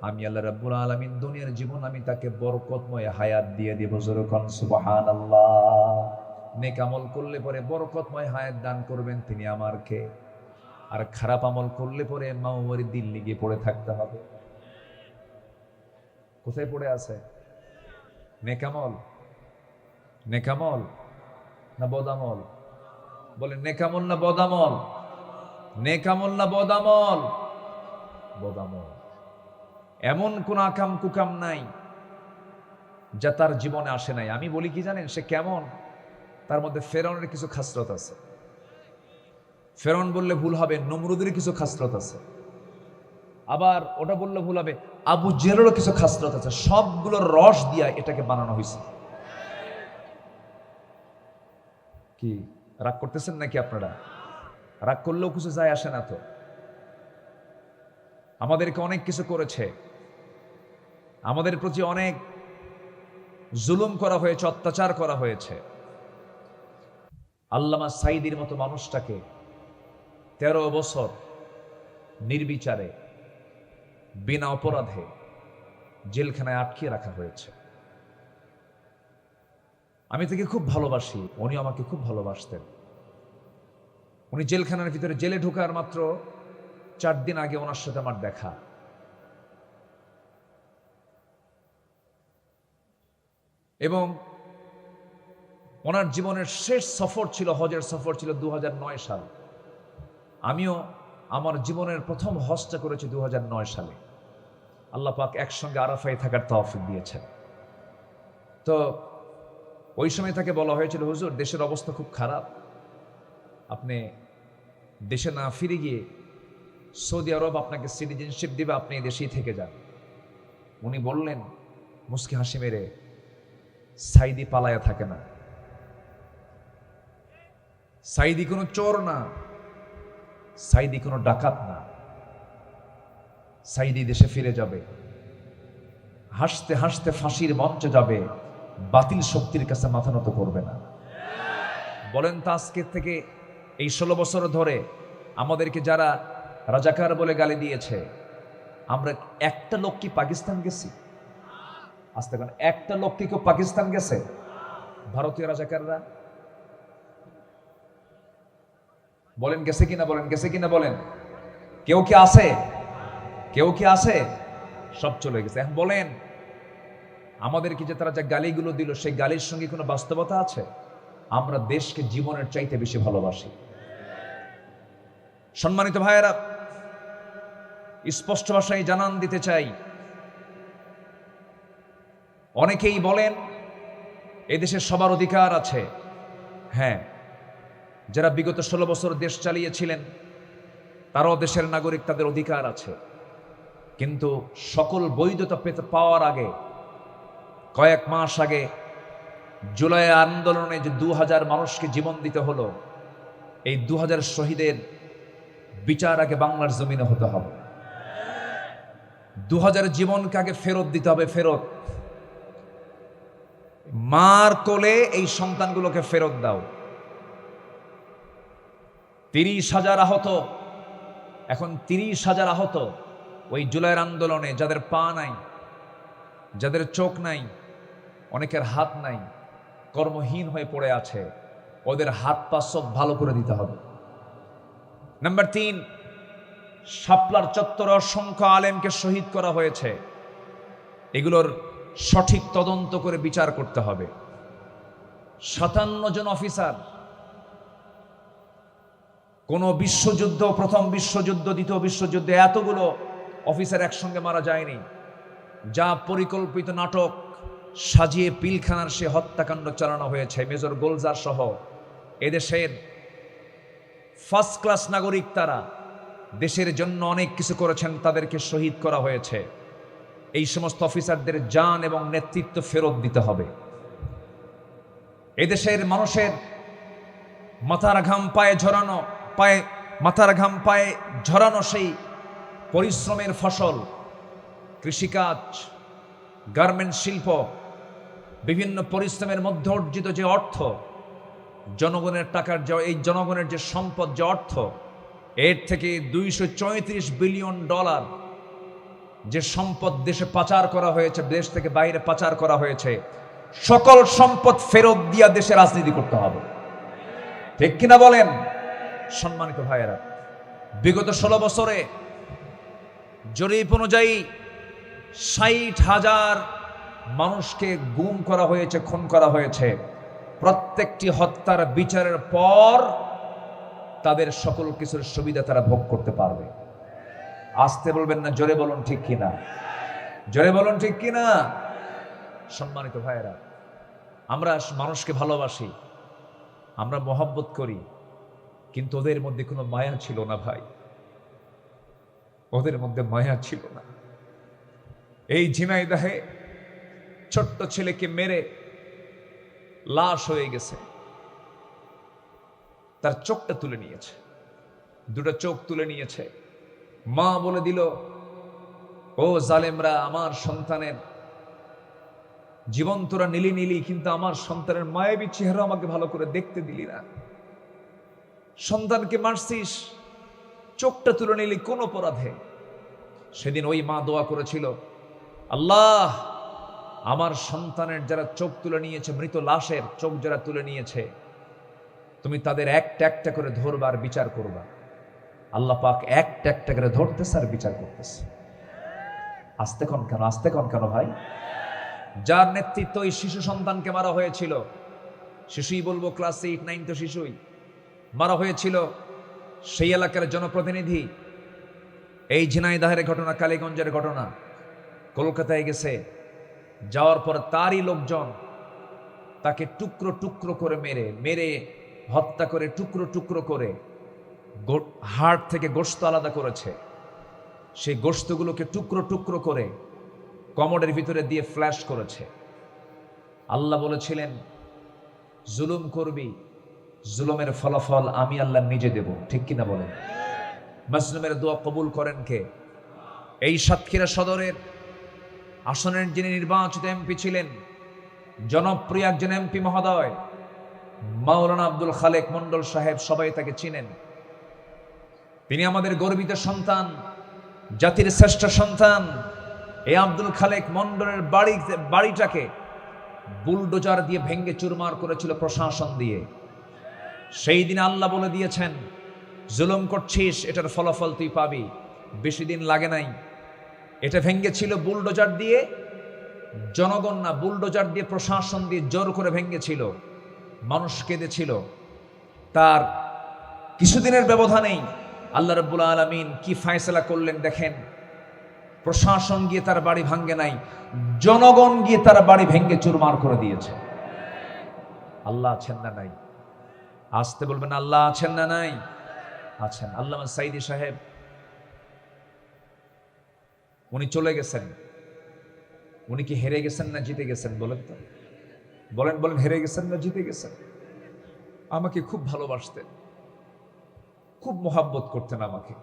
আমি আল্লাহ রাব্বুল আলামিন দুনিয়ার জীবন আমি তাকে বরকতময় হায়াত দিয়ে দিব। যখন সুবহানাল্লাহ। নেক আমল করলে পরে বরকতময় হায়াত দান করবেন তিনি আমারকে, আর খারাপ আমল করলে পরে মাওয়ারি দিল্লি গিয়ে পড়ে থাকতে হবে। কোথায় পড়ে আছে? নেকামল, নেকামল না বদামল? বলেন নেকামল না বদামল? নেকামল না বদামল? বদামল। এমন কোন আকাম কুকাম নাই যা তার জীবনে আসে নাই। আমি বলি কি জানেন সে কেমন? তার মধ্যে ফেরাউনের কিছু খাসরত আছে। ফেরাউন বললে ভুল হবে, নমরুদের কিছু খাসরত আছে। আবার ওটা বললে ভুল হবে, আবু জেহেলেরও কিছু খাসরত আছে। সবগুলোর রস দিয়া এটাকে বানানো হয়েছে। কি রাগ করতেছেন নাকি আপনারা? রাগ করলেও কিছু যায় আসে না তো। আমাদেরকে অনেক কিছু করেছে, আমাদের প্রতি অনেক জুলুম করা হয়েছে, অত্যাচার করা হয়েছে। আল্লামা সাইদির মতো মানুষটাকে 13 বছর নির্বিচারে বিনা অপরাধে জেলখানায় আটকিয়ে রাখা হয়েছে। আমি তাকে খুব ভালোবাসি, উনি আমাকে খুব ভালোবাসতেন। উনি জেলখানার ভিতরে, জেলে ঢোকার মাত্র 4 দিন আগে ওনার সাথে আমার দেখা। এবং ওনার জীবনের শেষ সফর ছিল, হজের সফর ছিল 2009 সাল। আমিও আমার জীবনের প্রথম হজটা করেছি 2009 সালে। আল্লাহ পাক একসঙ্গে আরাফায় থাকার তৌফিক দিয়েছেন। তো ওই সময় তাকে বলা হয়েছিল, হুজুর দেশের অবস্থা খুব খারাপ, আপনি দেশে না ফিরে গিয়ে সৌদি আরব আপনাকে সিটিজেনশিপ দিবে, আপনি এই দেশেই থেকে যান। উনি বললেন মুস্কি হাসি মেরে, সাইদি পালায়া থাকে না, সাইদি কোনো চোর না, সাইদি কোনো ডাকাত না, সাইদি দেশে ফিরে যাবে, হাসতে হাসতে ফাঁসির মঞ্চে যাবে, বাতিল শক্তির কাছে মাথা নত করবে না। বলেন তো আজকের থেকে এই 16 বছর ধরে আমাদেরকে যারা রাজাকার বলে গালি দিয়েছে, আমরা একটা লোক কি পাকিস্তান গেছি? আস্তে করে একটা লোক কি কেউ পাকিস্তান গেছে? ভারতীয় রাজাকাররা বলেন গেছে কিনা, বলেন গেছে কিনা, বলেন কেউ কি আছে? কেউ কি আছে? সব চলে গেছে। এখন বলেন আমাদেরকে যে তারা যে গালিগুলো দিল, সেই গালির সঙ্গে কোনো বাস্তবতা আছে? আমরা দেশকে জীবনের চাইতে বেশি ভালোবাসি। সম্মানিত ভাইয়েরা, স্পষ্ট ভাষায় জানান দিতে চাই, অনেকেই বলেন এদেশে সবার অধিকার আছে। হ্যাঁ, যারা বিগত 16 বছর দেশ চালিয়েছিলেন তারাও দেশের নাগরিক, তাদের অধিকার আছে। কিন্তু সকল বৈধতা পাওয়ার আগে, কয়েক মাস আগে জুলাই আন্দোলনে যে 2000 মানুষকে জীবন দিতে হলো, এই 2000 শহীদের বিচার আগে বাংলার জমিনে হতে হবে। 2000 জীবনকে আগে ফেরত দিতে হবে, ফেরত। মার কোলে এই সন্তানগুলোকে ফেরত দাও। 30,000 আহত, এখন 30,000 আহত ওই জুলাইয়ের আন্দোলনে, যাদের পা নাই, যাদের চোখ নাই, অনেকের হাত নাই, কর্মহীন হয়ে পড়ে আছে, ওদের হাত পা সব ভালো করে দিতে হবে। নাম্বার 3, শাপলার চত্বরে অসংখ্য আলেমকে শহীদ করা হয়েছে, এগুলোর সঠিক তদন্ত করে বিচার করতে হবে। 57 জন অফিসার, কোন বিশ্বযুদ্ধ, প্রথম বিশ্বযুদ্ধ, দ্বিতীয় বিশ্বযুদ্ধে এতগুলো অফিসার একসঙ্গে মারা যায়নি। যা পরিকল্পিত নাটক সাজিয়ে পিলখানার সে হত্যাকাণ্ড চালানো হয়েছে, মেজর গোলজার সহ এদেশের ফার্স্ট ক্লাস নাগরিক, তারা দেশের জন্য অনেক কিছু করেছেন, তাদেরকে শহীদ করা হয়েছে। এই সমস্ত অফিসারদের জান এবং নেতৃত্ব ফেরত দিতে হবে। এদেশের মানুষের মাথার ঘাম পায়ে ঝরানো সেই পরিশ্রমের ফসল, কৃষিকাজ, গার্মেন্টস শিল্প, বিভিন্ন পরিশ্রমের মধ্যে অর্জিত যে অর্থ, জনগণের টাকার যে, এই জনগণের যে সম্পদ, যে অর্থ, এর থেকে $234 বিলিয়ন যে সম্পদ দেশে পাচার করা হয়েছে, দেশ থেকে বাইরে পাচার করা হয়েছে, সকল সম্পদ ফেরত দিয়া দেশে রাজনীতি করতে হবে। ঠিক কিনা বলেন? সম্মানিত ভাইয়েরা, বিগত 16 বছরে জরিপ অনুযায়ী 60,000 মানুষকে গুম করা হয়েছে, খুন করা হয়েছে। প্রত্যেকটি হত্যার বিচারের পর তাদের সকল কিছুর সুবিধা তারা ভোগ করতে পারবে। আসতে বলবেন না, জোরে বলুন ঠিক কিনা, জোরে বলুন ঠিক কিনা। সম্মানিত ভাইয়েরা, আমরা মানুষকে ভালোবাসি, আমরা মহব্বত করি, কিন্তু ওদের মধ্যে কোনো মায়া ছিল না ভাই, ওদের মধ্যে মায়া ছিল না। এই ঝিনাইদহে ছোট্ট ছেলেকে মেরে লাশ হয়ে গেছে, তার চোখটা তুলে নিয়েছে, দুটো চোখ তুলে নিয়েছে। মা বলে দিল, ও জালেমরা, আমার সন্তানের জীবন তোরা নিলি, কিন্তু আমার সন্তানের মায়াবী চেহারা আমাকে ভালো করে দেখতে দিলি না। সন্তানকে মারছিস, চোখটা তুলে নিলি কোন অপরাধে? সেদিন ওই মা দোয়া করেছিল, আল্লাহ, আমার সন্তানের যারা চোখ তুলে নিয়েছে, মৃত লাশের চোখ যারা তুলে নিয়েছে, তুমি তাদের একটা একটা করে ধরবা আর বিচার করবা। আল্লাহ পাক একটা একটা করে ধরতেছে আর বিচার করতেছে। আস্তে কোন কেন ভাই? যার নেতৃত্ব ওই শিশু সন্তানকে মারা হয়েছিল, শিশুই বলবো, ক্লাস 8, 9 তো শিশুই মারা হয়েছিল, সেই এলাকার জনপ্রতিনিধি এই ঝিনাইদহের ঘটনা, কালীগঞ্জের ঘটনা, কলকাতায় গেছে, যাওয়ার পর তারই লোকজন তাকে টুকরো টুকরো করে মেরে হত্যা করে টুকরো টুকরো করে হাড় থেকে গোশত আলাদা করেছে। সেই গোশতগুলোকে টুকরো টুকরো করে কমোডের ভিতরে দিয়ে ফ্ল্যাশ করেছে। আল্লাহ বলেছিলেন, জুলুম করবি, জুলুমের ফলাফল আমি আল্লাহ নিজে দেব। ঠিক কিনা বলেন? মাজলুমের দোয়া কবুল করেন কে? এই সাতক্ষীরা সদরের আসনের যিনি নির্বাচিত এমপি ছিলেন, জনপ্রিয় একজন এমপি মহোদয় মাওলানা আব্দুল খালেক মন্ডল সাহেব, সবাই তাকে চিনেন। তিনি আমাদের গর্বিত সন্তান, জাতির শ্রেষ্ঠ সন্তান। এই আব্দুল খালেক মন্ডলের বাড়িটাকে বুলডোজার দিয়ে ভেঙ্গে চুরমার করেছিল প্রশাসন দিয়ে। সেই দিন আল্লাহ বলে দিয়েছেন, জুলুম করছিস, এটার ফলাফল তুই পাবি। বেশি দিন লাগে নাই, এটা ভেঙ্গেছিল বুলডোজার দিয়ে, জনগণ না, বুলডোজার দিয়ে প্রশাসন দিয়ে জোর করে ভেঙ্গেছিল। মানুষ কেঁদেছিল। তার কিছুদিনের ব্যবধানেই আল্লাহ রাব্বুল আলামিন কি ফয়সালা করলেন দেখেন। প্রশাসন গিয়ে তার বাড়ি ভাঙ্গে নাই, জনগণ গিয়ে তার বাড়ি ভেঙ্গে চুরমার করে দিয়েছে। আল্লাহ আছেন না নাই? আসতে বলবেন, আল্লাহ আছেন না নাই? আছেন। আল্লামা সাইদি সাহেব, উনি চলে গেছেন। উনি কি হেরে গেছেন না জিতে গেছেন? বলেন তো, বলেন বলেন, হেরে গেছেন না জিতে গেছেন? আমাকে খুব ভালোবাসতেন, খুব মোহাব্বত করতেন আমাকে।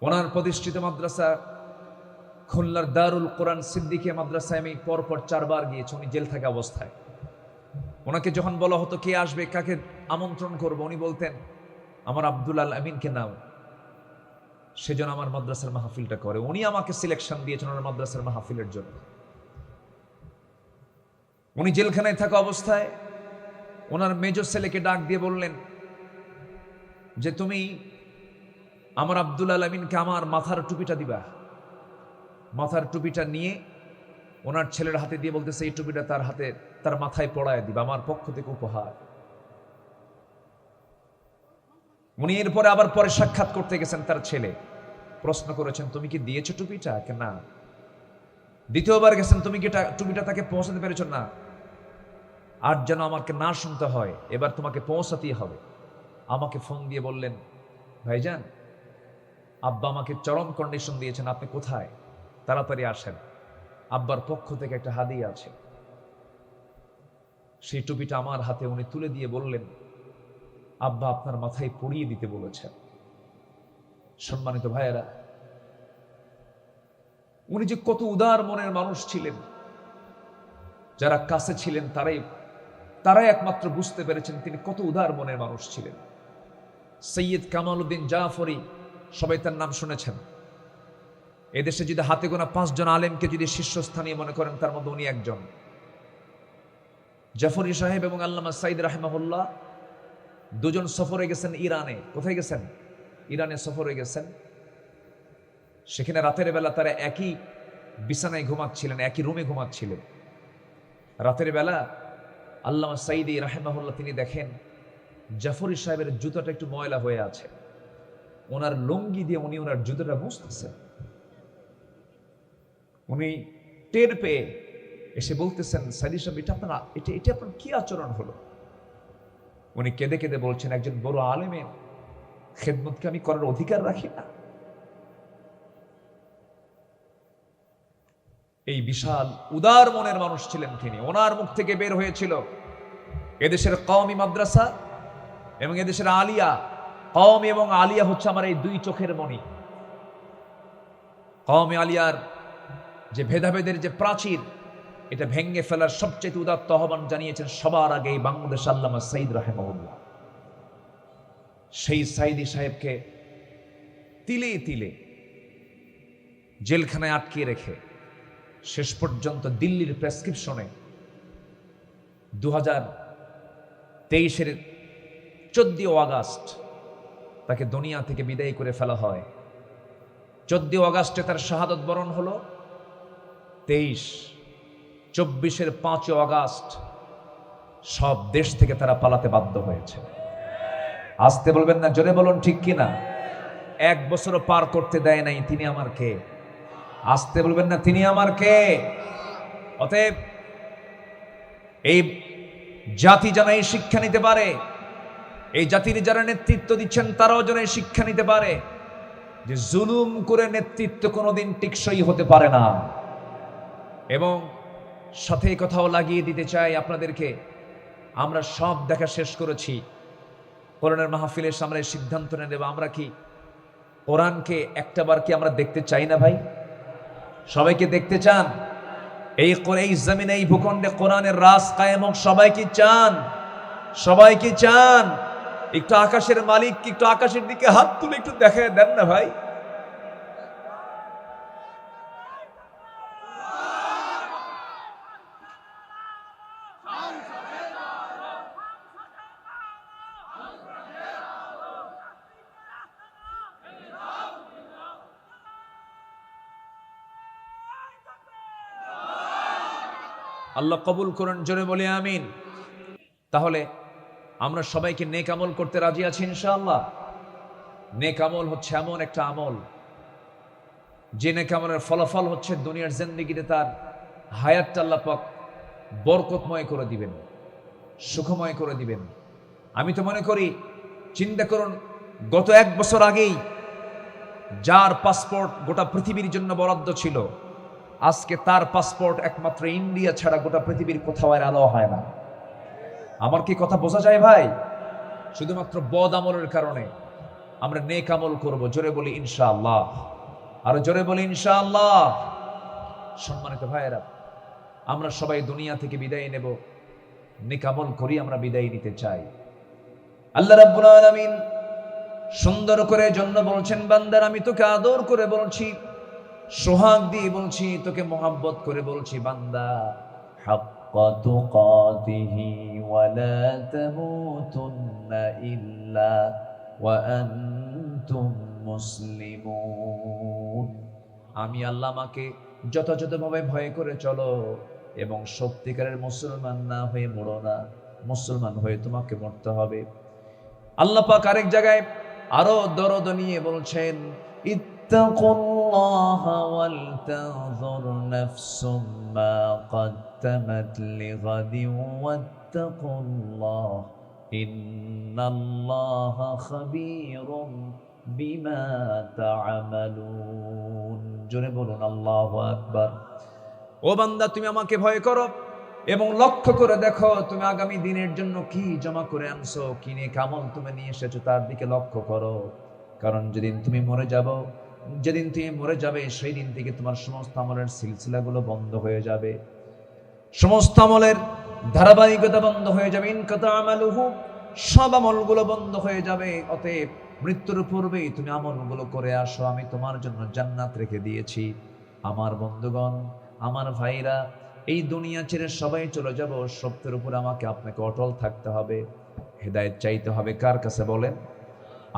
ওনার প্রতিষ্ঠিত মাদ্রাসা খুলনার দারুল কোরআন সিদ্দিকিয়া মাদ্রাসায় আমি পরপর 4 বার গিয়েছি, উনি জেল থাকা অবস্থায়। ওনাকে যখন বলা হতো কে আসবে, কাকে আমন্ত্রণ করবো, উনি বলতেন আমার আব্দুল আল আমিনকে নাও, সেজন্য আমার মাদ্রাসার মাহফিলটা করে। উনি আমাকে সিলেকশন দিয়েছেন ওনার মাদ্রাসার মাহফিলের জন্য। উনি জেলখানায় থাকা অবস্থায় ওনার মেজর ছেলেকে ডাক দিয়ে বললেন যে তুমি আমার আব্দুল আল আমিনকে আমার মাথার টুপিটা দিবা। মাথার টুপিটা নিয়ে ওনার ছেলের হাতে দিয়ে বলতেছে এই টুপিটা তার হাতে, তার মাথায় পড়ায় দিবা, আমার পক্ষ থেকে উপহার। উনি এরপরে আবার পরে সাক্ষাৎ করতে গেছেন, তার ছেলে প্রশ্ন করেছেন তুমি কি দিয়েছো টুপিটা? না। দ্বিতীয়বার গেছেন, তুমি কি টুপিটা তাকে পৌঁছাতে পেরেছ? না। আর যেন আমাকে না শুনতে হয়, এবার তোমাকে পৌঁছাতেই হবে। আমাকে ফোন দিয়ে বললেন ভাইজান, আব্বা আমাকে চরম কন্ডিশন দিয়েছেন, আপনি কোথায়, তাড়াতাড়ি আসেন, আব্বার পক্ষ থেকে একটা হাদিয়া আছে। সেই টুপিটা আমার হাতে উনি তুলে দিয়ে বললেন আব্বা আপনার মাথায় পরিয়ে দিতে বলেছেন। সম্মানিত ভাইয়েরা, উনি যে কত উদার মনের মানুষ ছিলেন, যারা কাছে ছিলেন তারাই একমাত্র বুঝতে পেরেছেন তিনি কত উদার মনের মানুষ ছিলেন। সৈয়দ কামাল উদ্দিন জাফরি, সবাই তার নাম শুনেছেন। এদেশে যদি হাতে গোনা 5 জন আলেমকে যদি শীর্ষস্থানীয় মনে করেন, তার মধ্যে উনি একজন। জাফরি সাহেব এবং আল্লামা সাইদ রাহিমাহুল্লাহ দুজন সফরে গেছেন ইরানে। কোথায় গেছেন? ইরানে সফরে গেছেন। সেখানে রাতের বেলা তারা একই বিছানায় ঘুমাচ্ছিলেন, একই রুমে ঘুমাচ্ছিলেন। রাতের বেলা আল্লামা সাইদি রাহিমাহুল্লাহ তিনি দেখেন জাফরি সাহেবের জুতাটা একটু ময়লা হয়ে আছে। ওনার লুঙ্গি দিয়ে উনি ওনার জুতাটা মুছতেছেন। উনি টের পেয়ে এসে বলতেছেন সাইদি সাহেব, এটা আপনার কি আচরণ হলো? উনি কেঁদে কেঁদে বলছেন একজন বড় আলেমের খেদমতকে আমি করার অধিকার রাখি না? এই বিশাল উদার মনের মানুষ ছিলেন তিনি। ওনার মুখ থেকে বের হয়েছিল এদেশের কওমি মাদ্রাসা এবং এদেশের আলিয়া। কওমি এবং আলিয়া হচ্ছে আমার এই 2 চোখের মণি। কওমি আলিয়ার যে ভেদাভেদের যে প্রাচীর, এটা ভেঙে ফেলার সবচেয়ে উদাত্ত আহ্বান জানিয়েছেন সবার আগে এই বাংলাদেশ আল্লামা সাইদ রাহিমাহুল্লাহ। সেই সাইদি সাহেবকে তিলে তিলে জেলখানায় আটকে রেখে শেষ পর্যন্ত দিল্লির প্রেসক্রিপশনে 2023-এর 14 আগস্ট তাকে দুনিয়া থেকে বিদায় করে ফেলা হয়। 14 আগস্টে তার শাহাদত বরণ হলো। 24-এর 5 আগস্ট সব দেশ থেকে তারা পালাতে বাধ্য হয়েছে। আসতে বলবেন না, জোরে বলুন ঠিক কিনা? 1 বছরও পার করতে দেয় নাই, তিনি আমার কে? আসতে বলবেন না, তিনি আমার কে? অতএব এই জাতি যেন এই শিক্ষা নিতে পারে, এই জাতির যারা নেতৃত্ব দিচ্ছেন তারাও যেন এই শিক্ষা নিতে পারে যে জুলুম করে নেতৃত্ব কোনোদিন টেকসই হতে পারে না। এবং সাথে কথাও লাগিয়ে দিতে চাই আপনাদেরকে, আমরা সব দেখা শেষ করেছি। কোরআনের মাহফিলের সামনে সিদ্ধান্ত নিয়ে দেব, আমরা কি কোরআনকে একটাবার কি আমরা দেখতে চাই না ভাই? সবাইকে দেখতে চান? এই জমিনে, এই ভূখণ্ডে কোরআনের রাজ কায়েম হোক, সবাই কি চান? সবাই কি চান? একটু আকাশের মালিক, একটু আকাশের দিকে হাত তুলে একটু দেখায় দেন না ভাই। আল্লাহ কবুল করুন, জোরে বলি আমিন। তাহলে আমরা সবাইকে নেক আমল করতে রাজি আছি ইনশাআল্লাহ। নেক আমল হচ্ছে এমন একটা আমল যে নেক আমলের ফলাফল হচ্ছে দুনিয়ার জিন্দেগিতে তার হায়াতটা আল্লাহ পাক বরকতময় করে দিবেন, সুখময় করে দিবেন। আমি তো মনে করি, চিন্তা করুন, গত 1 বছর আগেই যার পাসপোর্ট গোটা পৃথিবীর জন্য বরাদ্দ ছিল, আজকে তার পাসপোর্ট একমাত্র ইন্ডিয়া ছাড়া গোটা পৃথিবীর কোথাও আর আলো হয় না। আমার কি কথা বোঝা যায় ভাই? শুধুমাত্র বদ আমলের কারণে। আমরা নেক আমল করব, জোরে বলি ইনশাআল্লাহ। আর জোরে বলি ইনশাআল্লাহ। সম্মানিত ভাইয়েরা, আমরা সবাই দুনিয়া থেকে বিদায় নেব, নেক আমল করি আমরা বিদায় নিতে চাই। আল্লাহ রাব্বুল আলামিন সুন্দর করে জন্য বলছেন, বান্দার আমি তোকে আদর করে বলছি, সোহাগ দিয়ে বলছি, তোকে মোহাব্বত করে বলছি, বান্দা হাক্কা তুকাতিহি ওয়া লা তামুতুন্না ইল্লা ওয়া আনতুম মুসলিমুন। আমি আল্লাহ, আমাকে যথাযথভাবে ভয় করে চলো এবং সত্যিকারের মুসলমান না হয়ে মরো না, মুসলমান হয়ে তোমাকে মরতে হবে। আল্লাহ পাক আরেক জায়গায় আরো দরদ নিয়ে বলছেন, ইত্তাকুল্লাহা ওয়াল তানজুর নাফসুম মা কদ্দামাত লিগাদিন ওয়াত্তাকুল্লাহ ইন্নাল্লাহা খাবীরুম বিমা তা'মালুন। জোরে বলুন আল্লাহু আকবার। ও বান্দা, তুমি আমাকে ভয় করো এবং লক্ষ্য করে দেখো তুমি আগামী দিনের জন্য কি জমা করে আনছো, কি নিয়ে আমল তুমি নিয়ে এসেছো, তার দিকে লক্ষ্য করো। কারণ যেদিন তুমি মরে যাবে সেই দিন থেকে তোমার সমস্ত আমলের সিলসিলাগুলো বন্ধ হয়ে যাবে, সমস্ত আমলের ধারাবাহিকতা বন্ধ হয়ে যাবে। ইনকাতা আমালুহু, সব আমলগুলো বন্ধ হয়ে যাবে। অতএব মৃত্যুর পূর্বেই তুমি আমলগুলো করে আসো, আমি তোমার জন্য জান্নাত রেখে দিয়েছি। আমার বন্ধুগণ, আমার ভাইরা, এই দুনিয়া ছেড়ে সবাই চলে যাব, সত্যের উপর আমাকে আপনাকে অটল থাকতে হবে। হেদায়েত চাইতে হবে কার কাছে বলেন?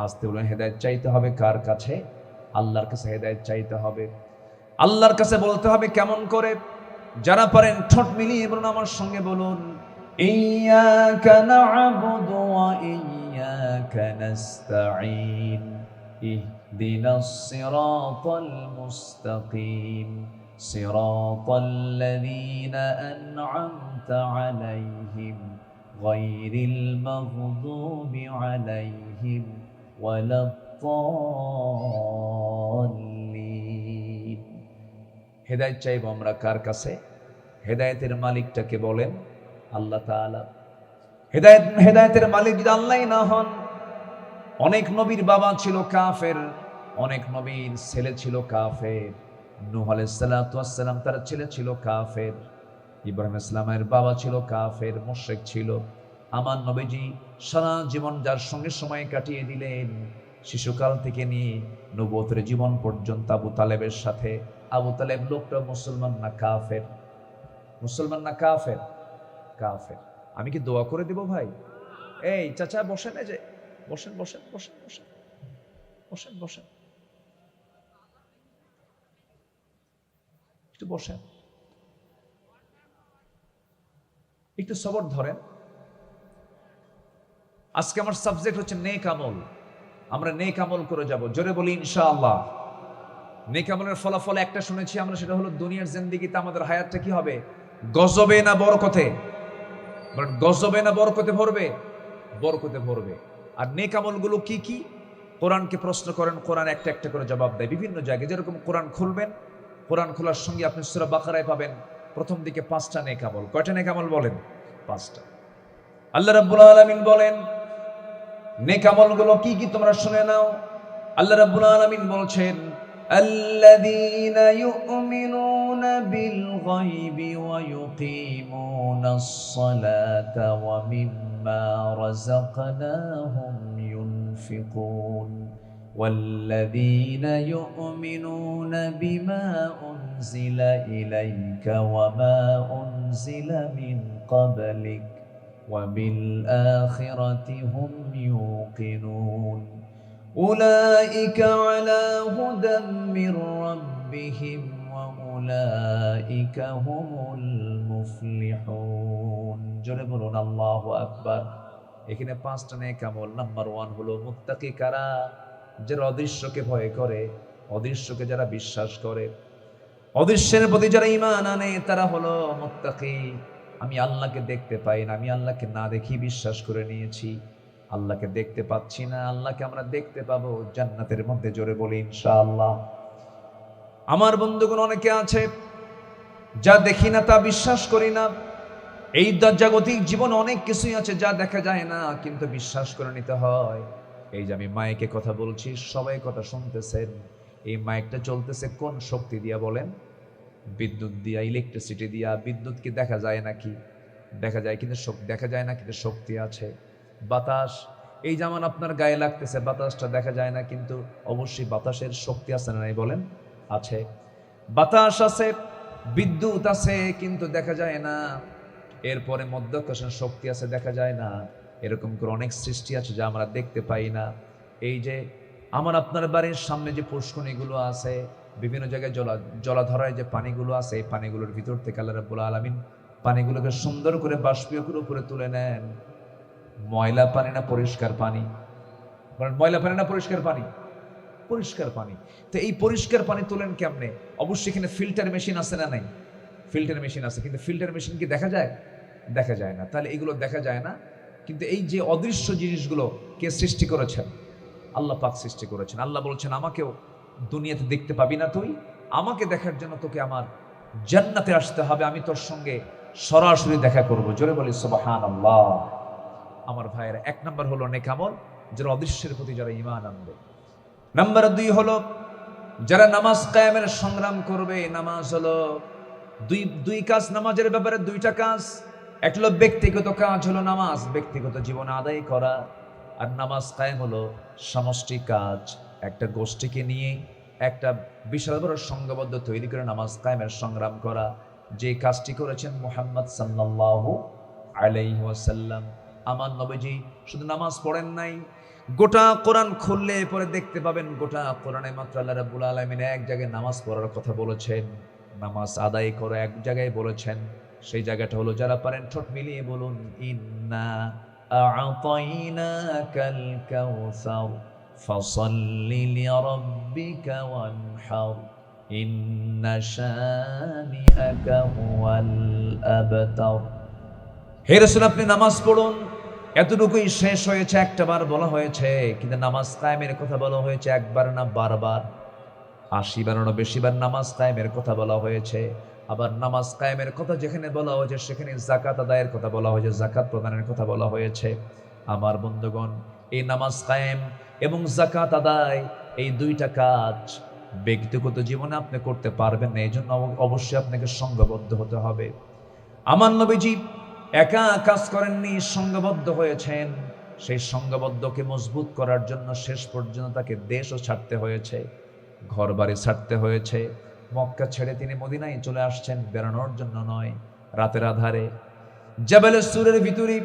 আসতে বলেন, হেদায়েত চাইতে হবে কার কাছে? আল্লাহর কাছে হেদায়েত চাইতে হবে। আল্লাহর কাছে বলতে হবে কেমন করে? যারা পারেন ঠোঁট মিলিয়ে বলুন আমার সঙ্গে, বলুন ইয়্যাকা না'বুদু ওয়া ইয়্যাকা নাস্তাঈন ইহদিনাস সিরাতাল মুস্তাকিম সিরাতাল লাযীনা আন'আমতা আলাইহিম গায়রিল মাগদুবি আলাইহিম ওয়ালাদ-দাল্লিন। হেদায়েত চাইবো আমরা কার কাছে? হেদায়েতের মালিকটাকে বলেন আল্লাহ তাআলা। হেদায়েতের মালিক যদি আল্লাহই না হন, অনেক নবীর বাবা ছিল কাফের, অনেক নবীর ছেলে ছিল কাফের। নূহ আলাইহিস সালাতু ওয়াস সালাম, তার ছেলে ছিল কাফের। ইব্রাহিম আলাইহিস সালামের বাবা ছিল কাফের, মুশরিক ছিল। আমার নবীজি সারা জীবন যার সঙ্গে সময় কাটিয়ে দিলেন, শিশুকাল থেকে নিয়ে নবুয়তের জীবন পর্যন্ত আবু তালেবের সাথে। আবু তালেব লোকটা মুসলমান না কাফের? মুসলমান না কাফের? কাফের। আমি কি দোয়া করে দেব ভাই? এই চাচা বসেন, এই যে বসেন বসেন বসেন বসেন বসেন বসেন, একটু বসেন, একটু সবর ধরেন। আজকে আমার সাবজেক্ট হচ্ছে নেক আমল। আমরা নেক আমল করে যাব, জোরে বলি ইনশাআল্লাহ। নেক আমলের ফলাফল একটা শুনেছি আমরা, সেটা হলো দুনিয়ার জিন্দেগিতে আমাদের হায়াতটা কি হবে, গজবে না বরকতে, গজবে না বরকতে ভরবে, বরকতে ভরবে। আর নেক আমলগুলো কি কি? কোরআনকে প্রশ্ন করেন, কোরআন একটা একটা করে জবাব দেয় বিভিন্ন জায়গায়। যেরকম কোরআন খুলবেন, কোরআন খোলার সঙ্গে আপনি সূরা বাকারায় পাবেন প্রথম দিকে 5টা নেক আমল। কয়টা নেক আমল বলেন? 5টা। আল্লাহ রাব্বুল আলামিন বলেন নেক আমলগুলো কি কি তোমরা শুনে নাও। আল্লাহ রাব্বুল আলামিন বলছেন, আল্লাযীনা ইউমিনুনা বিল গায়বি ওয়া ইউকিমুনাস সালাতা ওয়া মিম্মা রাযাকনাহুম ينفقون والذين يؤمنون بما أنزل إليك وما أنزل من قبلك وبالآخرة هم يوقنون أولئك على هدى من ربهم وأولئك هم المفلحون جربون الله أكبر। এখানে 5টা নেক আমল। নাম্বার 1 হলো মুত্তাকি কারা, যারা অদৃশ্যকে ভয় করে, অদৃশ্যকে যারা বিশ্বাস করে, অদৃশ্যের প্রতি যারা ঈমান আনে, তারা হলো মুত্তাকি। আমি আল্লাহকে দেখতে পাই না, আমি আল্লাহকে না দেখি বিশ্বাস করে নিয়েছি। আল্লাহকে দেখতে পাচ্ছি না, আল্লাহকে আমরা দেখতে পাবো জান্নাতের মধ্যে, জোরে বলি ইনশাআল্লাহ। আমার বন্ধুগণ অনেকে আছে যা দেখি না তা বিশ্বাস করি না। এই জাগতিক জীবন অনেক কিছুই আছে যা দেখা যায় না, কিন্তু বিশ্বাস করে নিতে হয়। এই যে আমি মাইকে কথা বলছি, সবাই কথা শুনতেছেন, এই মাইকটা চলতেছে কোন শক্তি দিয়া বলেন? বিদ্যুৎ দিয়া, ইলেকট্রিসিটি দিয়া। বিদ্যুৎ কি দেখা যায় নাকি? দেখা যায়, কিন্তু দেখা যায় না, কিন্তু শক্তি আছে। বাতাস, এই যেমন আপনার গায়ে লাগতেছে, বাতাসটা দেখা যায় না, কিন্তু অবশ্যই বাতাসের শক্তি আছে না নাই বলেন? আছে। বাতাস আছে, বিদ্যুৎ আছে, কিন্তু দেখা যায় না। এরপরে মধ্যাকর্ষণ শক্তি আছে, দেখা যায় না। এরকম করে অনেক সৃষ্টি আছে যা আমরা দেখতে পাই না। এই যে আমার আপনার বাড়ির সামনে যে পুষ্করিণীগুলো আছে, বিভিন্ন জায়গায় জলাধারায় যে পানিগুলো আছে, এই পানিগুলোর ভিতর থেকে আল্লাহ রাব্বুল আলামিন পানিগুলোকে সুন্দর করে বাষ্পীয় করে উপরে তুলে নেন। ময়লা পানি না পরিষ্কার পানি? ময়লা পানি না পরিষ্কার পানি? পরিষ্কার পানি। তো এই পরিষ্কার পানি তোলেন কেমনে? অবশ্যই এখানে ফিল্টার মেশিন আছে না নাই? ফিল্টার মেশিন আছে, কিন্তু ফিল্টার মেশিন কি দেখা যায়? দেখা যায় না। তাহলে এগুলো দেখা যায় না, কিন্তু এই যে অদৃশ্য জিনিসগুলো কে সৃষ্টি করেছেন? আল্লাহ পাক সৃষ্টি করেছেন। আল্লাহ বলছেন আমাকেও দুনিয়াতে দেখতে পাবি না তুই, আমাকে দেখার জন্য তোকে আমার জান্নাতে আসতে হবে, আমি তোর সঙ্গে সরাসরি দেখা করব। জোরে বলি সুবহানাল্লাহ। আমার ভাইয়েরা, 1 নম্বর হলো নেক আমল, যারা অদৃশ্যের প্রতি যারা ঈমান আনবে। নাম্বার 2 হলো যারা নামাজ কায়েমের সংগ্রাম করবে। নামাজ হলো দুই কাজ, নামাজের ব্যাপারে 2টা কাজ। একটা হলো ব্যক্তিগত কাজ, হলো নামাজ ব্যক্তিগত জীবনে আদায় করা, আর নামাজ কায়েম হলো সমষ্টি কাজ। একটা গোষ্ঠীকে নিয়ে একটা বিশাল বড় সংঘবদ্ধ তৈরি করে নামাজ কায়েমের সংগ্রাম করা, যে কাজটি করেছেন মুহাম্মদ সাল্লাল্লাহু আলাইহি ওয়াসাল্লাম। আমার নবীজি শুধু নামাজ পড়েন নাই, গোটা কোরআন খুললে পরে দেখতে পাবেন গোটা কোরআনে মাত্র আল্লাহ রাব্বুল আলামিন এক জায়গায় নামাজ পড়ার কথা বলেছেন, নামাজ আদায় করে এক জায়গায় বলেছেন। সেই জায়গাটা হলো, যারা পারেন ঠোঁট মিলিয়ে বলুন, ইন্না আ'তাইনাকাল কাউসার ফাসাল্লি লিরাব্বিকা ওয়ানহার ইন্না শানিআকা হুয়াল আবতার। হে রাসূল, আপনি নামাজ পড়ুন। এতটুকুই শেষ হয়েছে, একটা বার বলা হয়েছে, কিন্তু নামাজ কায়েমের কথা বলা হয়েছে একবার না বারবার, 80 বার না বেশি বার নামাজ কায়েমের কথা বলা হয়েছে। আবার নামাজ কায়েমের কথা যেখানে বলা হয়েছে সেখানে যাকাত আদায়ের কথা বলা হয়েছে, যাকাত প্রদানের কথা বলা হয়েছে। আমার বন্ধুগণ, এই নামাজ কায়েম এবং যাকাত আদায়, এই 2টা কাজ ব্যক্তিগত জীবনে আপনি করতে পারবেন না, এই জন্য অবশ্যই আপনাকে সংঘবদ্ধ হতে হবে। আমার নবীজি একা কাজ করেননি, সংঘবদ্ধ হয়েছেন। সেই সংঘবদ্ধকে মজবুত করার জন্য শেষ পর্যন্ত তাকে দেশও ছাড়তে হয়েছে, ঘর বাড়ি ছাড়তে হয়েছে। মক্কা ছেড়ে তিনি মদিনায় চলে আসছেন, বেড়ানোর জন্য নয়। রাতের আধারে জাবালে সুরের ভিতরে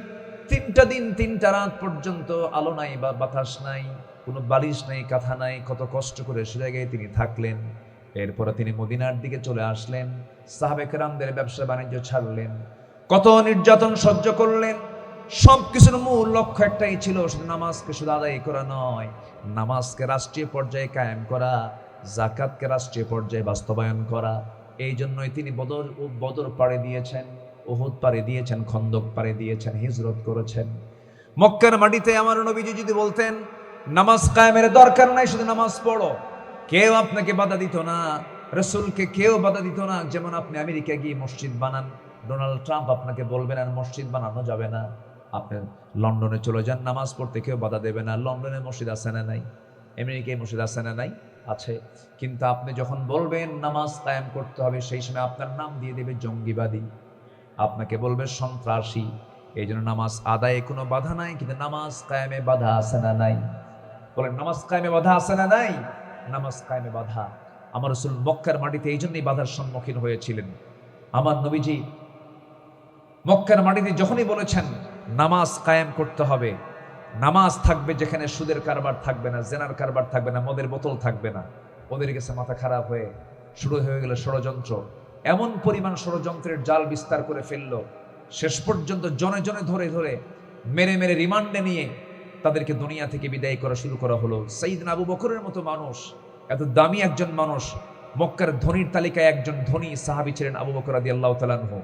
3টা দিন 3টা রাত পর্যন্ত আলো নাই বা বাতাস নাই, কোনো বালিশ নাই, কাঁথা নাই, কত কষ্ট করে সে জায়গায় তিনি থাকলেন। এরপরে তিনি মদিনার দিকে চলে আসলেন, সাহাবে কেরামদের ব্যবসা বাণিজ্য ছাড়লেন, কত নির্যাতন সহ্য করলেন। সবকিছুর মূল লক্ষ্য একটাই ছিল, শুধু নামাজকে শুধু আদায় করা নয়, নামাজকে রাষ্ট্রীয় পর্যায়ে কায়েম করা, যাকাতকে রাষ্ট্রীয় পর্যায়ে বাস্তবায়ন করা। এই জন্যই তিনি বদর পাড়ি দিয়েছেন, উহুদ পাড়ি দিয়েছেন, খন্দক পাড়ি দিয়েছেন, হিজরত করেছেন। মক্কার মাটিতে আমার নবীজি যদি বলতেন নামাজ কায়েমের দরকার নাই, শুধু নামাজ পড়ো, কেউ আপনাকে বাধা দিত না, রাসূলকে কেউ বাধা দিত না। যেমন আপনি আমেরিকা গিয়ে মসজিদ বানান, ডোনাল্ড ট্রাম্প আপনাকে বলবেন আর মসজিদ বানানো যাবে না। আপনি লন্ডনে চলে যান, নামাজ পড়তে কেউ বাধা দেবে না। লন্ডনে মসজিদ আছে না নাই? আমেরিকায় মসজিদ আছে না নাই? আছে। কিন্তু আপনি যখন বলবেন নামাজ কায়েম করতে হবে, সেই সময় আপনার নাম দিয়ে দেবে জঙ্গিবাদী, আপনাকে বলবে সন্ত্রাসী। এই জন্য নামাজ আদায়ে কোনো বাধা নাই, কিন্তু নামাজ কায়েমে বাধা আছে না নাই? বলেন, নামাজ কায়েমে বাধা আছে না নাই? নামাজ কায়েমে বাধা। আমার রাসূল মক্কার মাটিতে এই জন্যই বাধার সম্মুখীন হয়েছিলেন। আমার নবীজি মক্কার মাটিতে যখনই বলেছেন নামাজ কায়েম করতে হবে, নামাজ থাকবে যেখানে সুদের কারবার থাকবে না, জেনার কারবার থাকবে না, মদের বোতল থাকবে না, ওদের কাছে মাথা খারাপ হয়ে শুরু হয়ে গেল ষড়যন্ত্র। এমন পরিমাণ ষড়যন্ত্রের জাল বিস্তার করে ফেলল, শেষ পর্যন্ত জনে জনে ধরে ধরে মেরে মেরে রিমান্ডে নিয়ে তাদেরকে দুনিয়া থেকে বিদায় করা শুরু করা হলো। সাইয়েদনা আবু বকরের মতো মানুষ, এত দামি একজন মানুষ, মক্কার ধনীর তালিকায় একজন ধনী সাহাবী ছিলেন আবু বকর রাদিয়াল্লাহু তাআলা আনহু।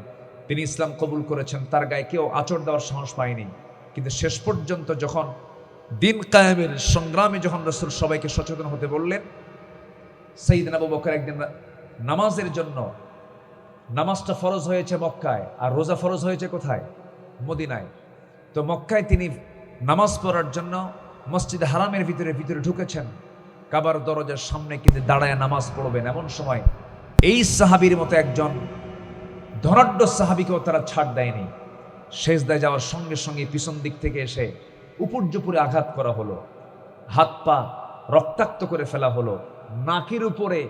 তিনি ইসলাম কবুল করেছেন, তার গায়ে কেউ আঁচড় দেওয়ার সাহস পায়নি। কিন্তু শেষ পর্যন্ত যখন দিন কায়েমের সংগ্রামে যখন রাসূল সবাইকে সচেতন হতে বললেন, সাইয়েদনা আবু বকর একদিন নামাজের জন্য, নামাজটা ফরজ হয়েছে মক্কায় আর রোজা ফরজ হয়েছে কোথায়? মদিনায়। তো মক্কায় তিনি নামাজ পড়ার জন্য মসজিদ হারামের ভিতরে ঢুকেছেন, কাবার দরজার সামনে কিন্তু দাঁড়ায় নামাজ পড়বেন। এমন সময় এই সাহাবীর মতো একজন ধনাঢ্য সাহাবীকেও তারা ছাড় দেয়নি। সেজদায় যাওয়ার সঙ্গে সঙ্গে পিছন দিক থেকে এসে উপর্যুপুরে আঘাত করা হলো, হাত পা রক্তাক্ত করে ফেলা হলো, নাকের উপরে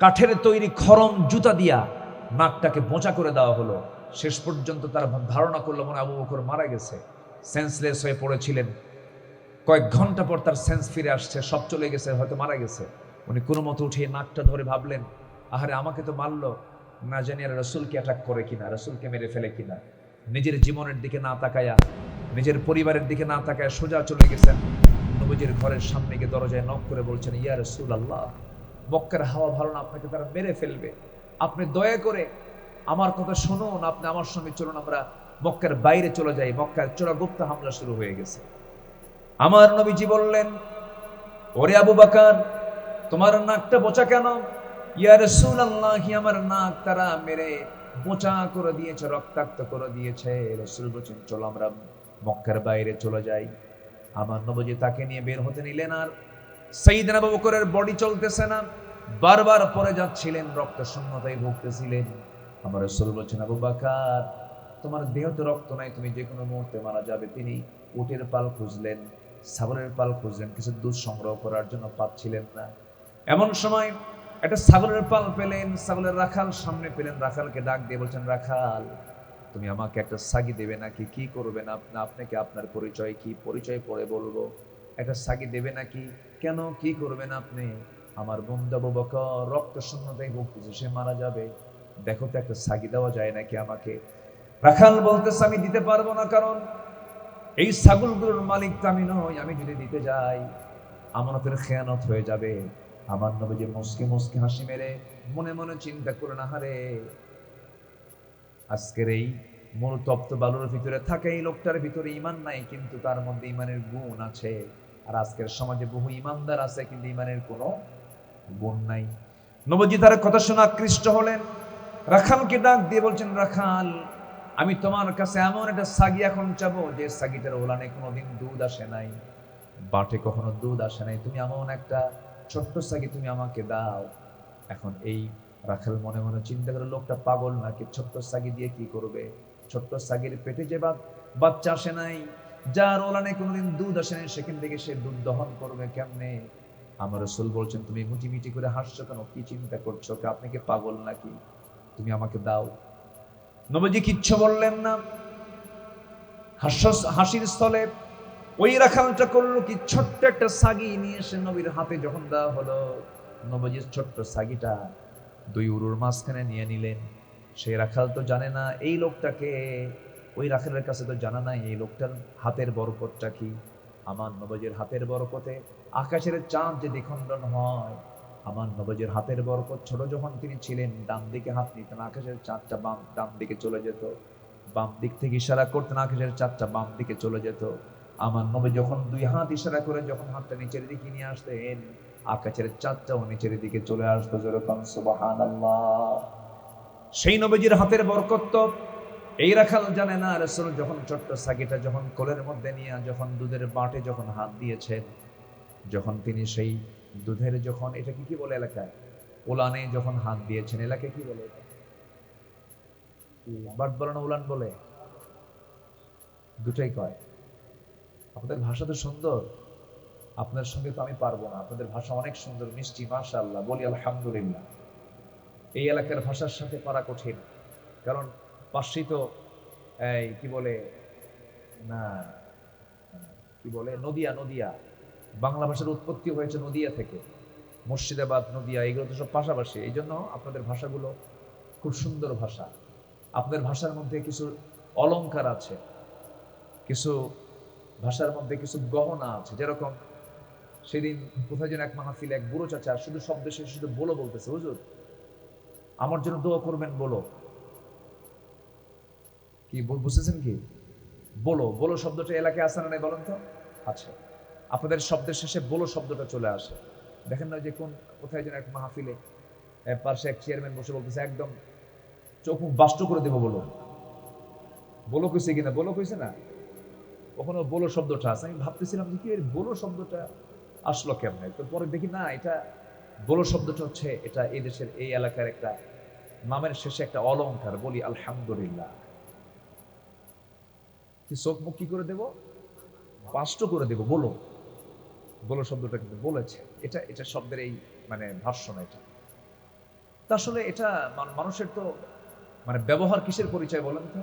কাঠের তৈরি খরম জুতা দিয়া নাকটাকে বোঁচা করে দেওয়া হলো। শেষ পর্যন্ত তারা ধারণা করলো মনে আবু বকর মারা গেছে, সেন্সলেস হয়ে পড়েছিলেন। কয়েক ঘন্টা পর তার সেন্স ফিরে আসছে, সব চলে গেছে, হয়তো মারা গেছে। উনি কোনো মতো উঠিয়ে নাকটা ধরে ভাবলেন, আহারে আমাকে তো মারলো, না জানি আর রাসূলকে অ্যাটাক করে কিনা, রাসূলকে মেরে ফেলে কিনা। নিজের জীবনের দিকে না তাকায়া, নিজের পরিবারের দিকে না তাকায় সোজা চলে গেছেন নবীজির ঘরের সামনে গিয়ে দরজায় নক করে বলছেন, ইয়া রাসূলুল্লাহ, মক্কার হাওয়া ভালো না, আপনাকে তারা মেরে ফেলবে, আপনি দয়া করে আমার কথা শুনুন, আপনি আমার সঙ্গে চলুন, আমরা মক্কার বাইরে চলে যাই। মক্কার চোরাগুপ্ত হামলা শুরু হয়ে গেছে। আমার নবীজি বললেন, ওরে আবু বকর, তোমার নাকটা বোচা কেন? ইয়া রাসূলুল্লাহ, আমার নাক তারা মেরে বোচা করে দিয়েছে, রক্তাক্ত করে দিয়েছে। রাসূল বলেছেন, চলো আমরা মক্কার বাইরে চলে যাই। আমার নবীজি তাকে নিয়ে বের হতে নিলেন, আর সাইয়েদনা আবু বকরের বডি চলতেছে না, বারবার পড়ে যাচ্ছিলেন, রক্ত শূন্যতায় ভুগতেছিলেন। আমার রাসূল বলেছেন, আবু বকর, তোমার দেহতে রক্ত নাই, তুমি যে কোনো মুহূর্তে মারা যাবে। তিনি উটের পাল খুঁজলেন, ছাগলের পাল খুঁজলেন, কিছু দুধ সংগ্রহ করার জন্য পাচ্ছিলেন না। এমন সময় একটা ছাগলের পাল পেলেন, ছাগলের রাখাল সামনে পেলেন, রাখালকে ডাক দিয়ে বলছেন, রাখাল, তুমি আমাকে একটা সাগি দেবে নাকি? কি করবেন আপনাকে আপনার পরিচয় কি? পরিচয় পরে বলবো। একটা সাগি দেবে নাকি? কেন, কি করবেন আপনি? আমার বন্ধু আবু বকর রক্ত শূন্যতায় ভুগতেছে, সে মারা যাবে, দেখো তো একটা সাগি দেওয়া যায় নাকি আমাকে? রাখাল বলতেছে, আমি দিতে পারবো না, কারণ এই ছাগলগুলোর মালিক তো আমি নই, আমি যদি দিতে যাই আমানতের খেয়ানত হয়ে যাবে। আমার নবীজি মুস্কি মুস্কি হাসি মেরে মনে মনে চিন্তা করে, না হারে, আজকের এই মরুতপ্ত বালুর ভিতরে থাকে এই লোকটার ভিতরে ঈমান নাই, কিন্তু তার মধ্যে ঈমানের গুণ আছে। আর আজকের সমাজে বহু ঈমানদার আছে, কিন্তু ঈমানের কোনো গুণ নাই। নবীজি তার কথা শুনে আকৃষ্ট হলেন, রাখালকে ডাক দিয়ে বলছেন, রাখাল, আমি তোমার কাছে এমন একটা সাগি এখন চাবো, যে সাগিটার ওলানে কোনোদিন দুধ আসে নাই, বাটে কখনো দুধ আসে নাই, তুমি এমন একটা ছোট্ট সাগি তুমি আমাকে দাও। এখন এই রাখাল মনে মনে চিন্তা করে, লোকটা পাগল নাকি, ছোট্ট সাগি দিয়ে কি করবে? ছোট্ট সাগির পেটে যে বাচ্চা আসে নাই, যার ওলানে কোনোদিন দুধ আসে নাই, সেখান থেকে সে দুধ দহন করবে কেমনে? আমার রাসূল বলছেন, তুমি মুটিমিটি করে হাসছো কেন? কি চিন্তা করছো? আপনি কি পাগল নাকি? তুমি আমাকে দাও। নবীজি কিচ্ছু বললেন না। হাসির স্থলে ওই রাখালটা করলো কি, ছোট্ট একটা সাগি নিয়ে এসে নবীর হাতে যখন দেওয়া হলো, নবীজির ছোট্ট সাগিটা দুই উরুর মাঝখানে নিয়ে নিলেন। সেই রাখাল তো জানে না এই লোকটাকে ওই রাখালের কাছে তো জানা নাই এই লোকটার হাতের বরকতটা কি। আমার নবীর হাতের বরকতে আকাশের চাঁদ যে দ্বিখণ্ডন হয়, আমার নবীর হাতের বরকত ছোট যখন তিনি ছিলেন ডান দিকে হাত নিতেন আকাশের চাঁদটা ডান দিকে চলে যেত, বাম দিক থেকে ইশারা করতেন আকাশের চাঁদটা বাম দিকে চলে যেত। আমার নবী যখন দুই হাত ইশারা করে যখন হাতটা নিচের দিকে নিয়ে আসতেন আকাশের চাঁদটাও নিচের দিকে চলে আসতো। যেরকম সুবহানাল্লাহ। সেই নবীজির হাতের বরকত তো এই রাখাল জানে না। রাসূল যখন ছোট্ট সাগিটা যখন কোলের মধ্যে নিয়ে যখন দুধের বাটে যখন হাত দিয়েছেন, যখন তিনি সেই দুধের যখন এটাকে কি বলে এলাকায় উলানে যখন হাত দিয়েছেন, এলাকায় কি বলে বাট বলে না উলান বলে, দুটাই কয়। আপনাদের ভাষা তো সুন্দর, আপনার সঙ্গে তো আমি পারবো না, আপনাদের ভাষা অনেক সুন্দর মিষ্টি মাশাআল্লাহ, বলি আলহামদুলিল্লাহ। এই এলাকার ভাষার সাথে পারা কঠিন, কারণ পাশেই তো এই কি বলে না কি বলে নদিয়া, নদিয়া বাংলা ভাষার উৎপত্তি হয়েছে নদিয়া থেকে, মুর্শিদাবাদ নদিয়া এগুলো তো সব পাশাপাশি। এই জন্য আপনাদের ভাষাগুলো খুব সুন্দর ভাষা। আপনাদের ভাষার মধ্যে কিছু অলংকার আছে, কিছু ভাষার মধ্যে কিছু গহনা আছে। যেরকম সেদিন কোথায় যেন এক মাহফিলে এক বুড়ো চাচা শুধু শব্দ শেষে শুধু বলো বলতেছে, হুজুর আমার জন্য দোয়া করবেন বলো। কি বুঝতেছেন কি বলো? বলো শব্দটা এলাকায় আসে না নাই বলেন তো? আচ্ছা, আপনাদের শব্দের শেষে বলো শব্দটা চলে আসে। দেখেন না যে কোন কোথায় যেন এক মাহফিলে পাশে এক চেয়ারম্যান বসে বলতেছে একদম চোখ মুখ বাষ্ট করে দেবো বলো। বলো কইছে কিনা? বলো কইছে না, ওখানে বলো শব্দটা আছে। আমি ভাবতেছিলাম যে কি বলো শব্দটা আসলো কেমন, তো পরে দেখি না এটা বলো শব্দটা হচ্ছে এটা এই দেশের এই এলাকার একটা নামের শেষে একটা অলংকার। বলি আলহামদুলিল্লাহ। কি চোখ মুখ কি করে দেব? বাষ্ট করে দেব বলো। বলো শব্দটা কিন্তু বলেছে, এটা এটা শব্দের এই মানে ভাষ্য না এটা। তা আসলে এটা মানুষের তো মানে ব্যবহার কিসের পরিচয় বলেন তো?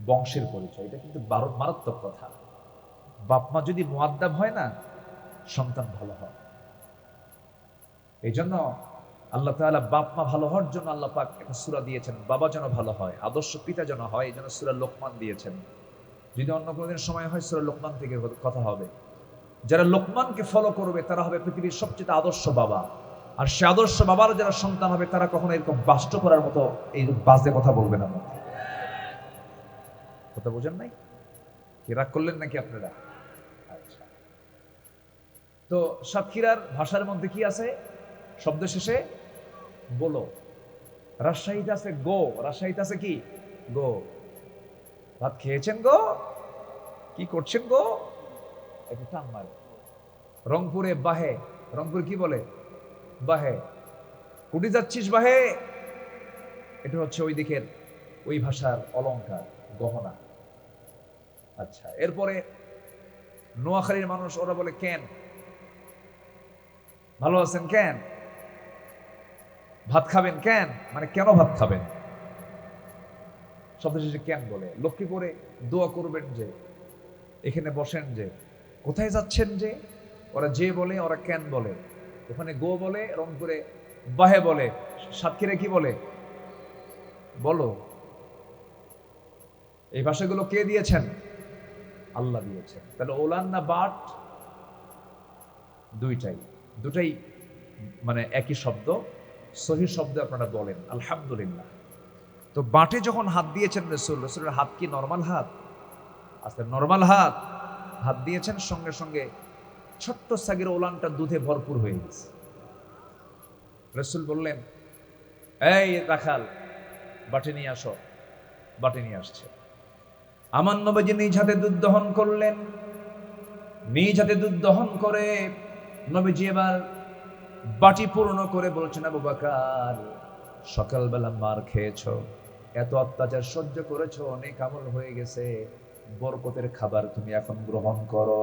বংশের পরিচয়। এটা কিন্তু মারাত্মক কথা। বাপ মা যদি মুআদ্দাব হয় না, সন্তান ভালো হয়। এই জন্য আল্লাহ তাআলা বাপ মা ভালো হওয়ার জন্য আল্লাহ পাক একটা সূরা দিয়েছেন, বাবা যেন ভালো হয়, আদর্শ পিতা যেন হয়, এই জন্য সূরা লোকমান দিয়েছেন। যদি অন্য কোনোদিন সময় হয় সূরা লোকমান থেকে কথা হবে। যারা লোকমানকে ফলো করবে তারা হবে পৃথিবীর সবচেয়ে আদর্শ বাবা। আর সে আদর্শ বাবার যারা সন্তান হবে তারা কখনো এরকম বাষ্ট করার মতো এই বাজে কথা বলবে না। কথা বোঝেন নাই? কি রাগ করলেন নাকি আপনারা? আচ্ছা, তো সাতক্ষীরার ভাষার মধ্যে কি আছে? শব্দ শেষে বলো। রাজশাহীতে আছে গো। রাজশাহীতে আছে কি? গো। ভাত খেয়েছেন গো? কি করছেন গো? একটু টান মারে। রংপুরে বাহে। রংপুর কি বলে? বাহে। কুটি যাচ্ছিস বাহে? এটা হচ্ছে ওই দিকের ওই ভাষার অলংকার, গহনা। আচ্ছা, এরপরে নোয়াখালীর মানুষ ওরা বলে কেন। ভালো আছেন কেন? ভাত খাবেন কেন, মানে কেন ভাত খাবেন, শব্দ শেষে কেন বলে। লক্ষ্মীপুরে দোয়া করবেন যে, এখানে বসেন যে, কোথায় যাচ্ছেন যে, ওরা যে বলে, ওরা কেন বলে। ওখানে গো বলে, রংপুরে বাহে বলে, সাতক্ষীরায় কি বলে বলো। এই ভাষাগুলো কে দিয়েছেন? আল্লাহ দিয়েছেন। তাহলে ওলান না বাট? দুটাই মানে একই শব্দ, সহি শব্দ আপনারা বলেন আলহামদুলিল্লাহ। তো বাটে যখন হাত দিয়েছেন রসুলের হাত কি নরমাল হাত? আচ্ছা, নরমাল হাত হাত দিয়েছেন, সঙ্গে সঙ্গে ছোট্ট সাগের ওলানটা দুধে ভরপুর হয়ে গেছে। রসুল বললেন, এই রাখাল বাটে নিয়ে আসো। বাটে নিয়ে আসছে। আমার নবীজি নিজ হাতে দুধ দহন করলেন। নিজ হাতে দুধ দহন করে নবীজি এবার বাটি পূর্ণ করে বলছেন, আবু বকর সকালবেলা মার খেয়েছো, এত অত্যাচার সহ্য করেছো, অনেক আমল হয়ে গেছে, বরকতের খাবার তুমি এখন গ্রহণ করো।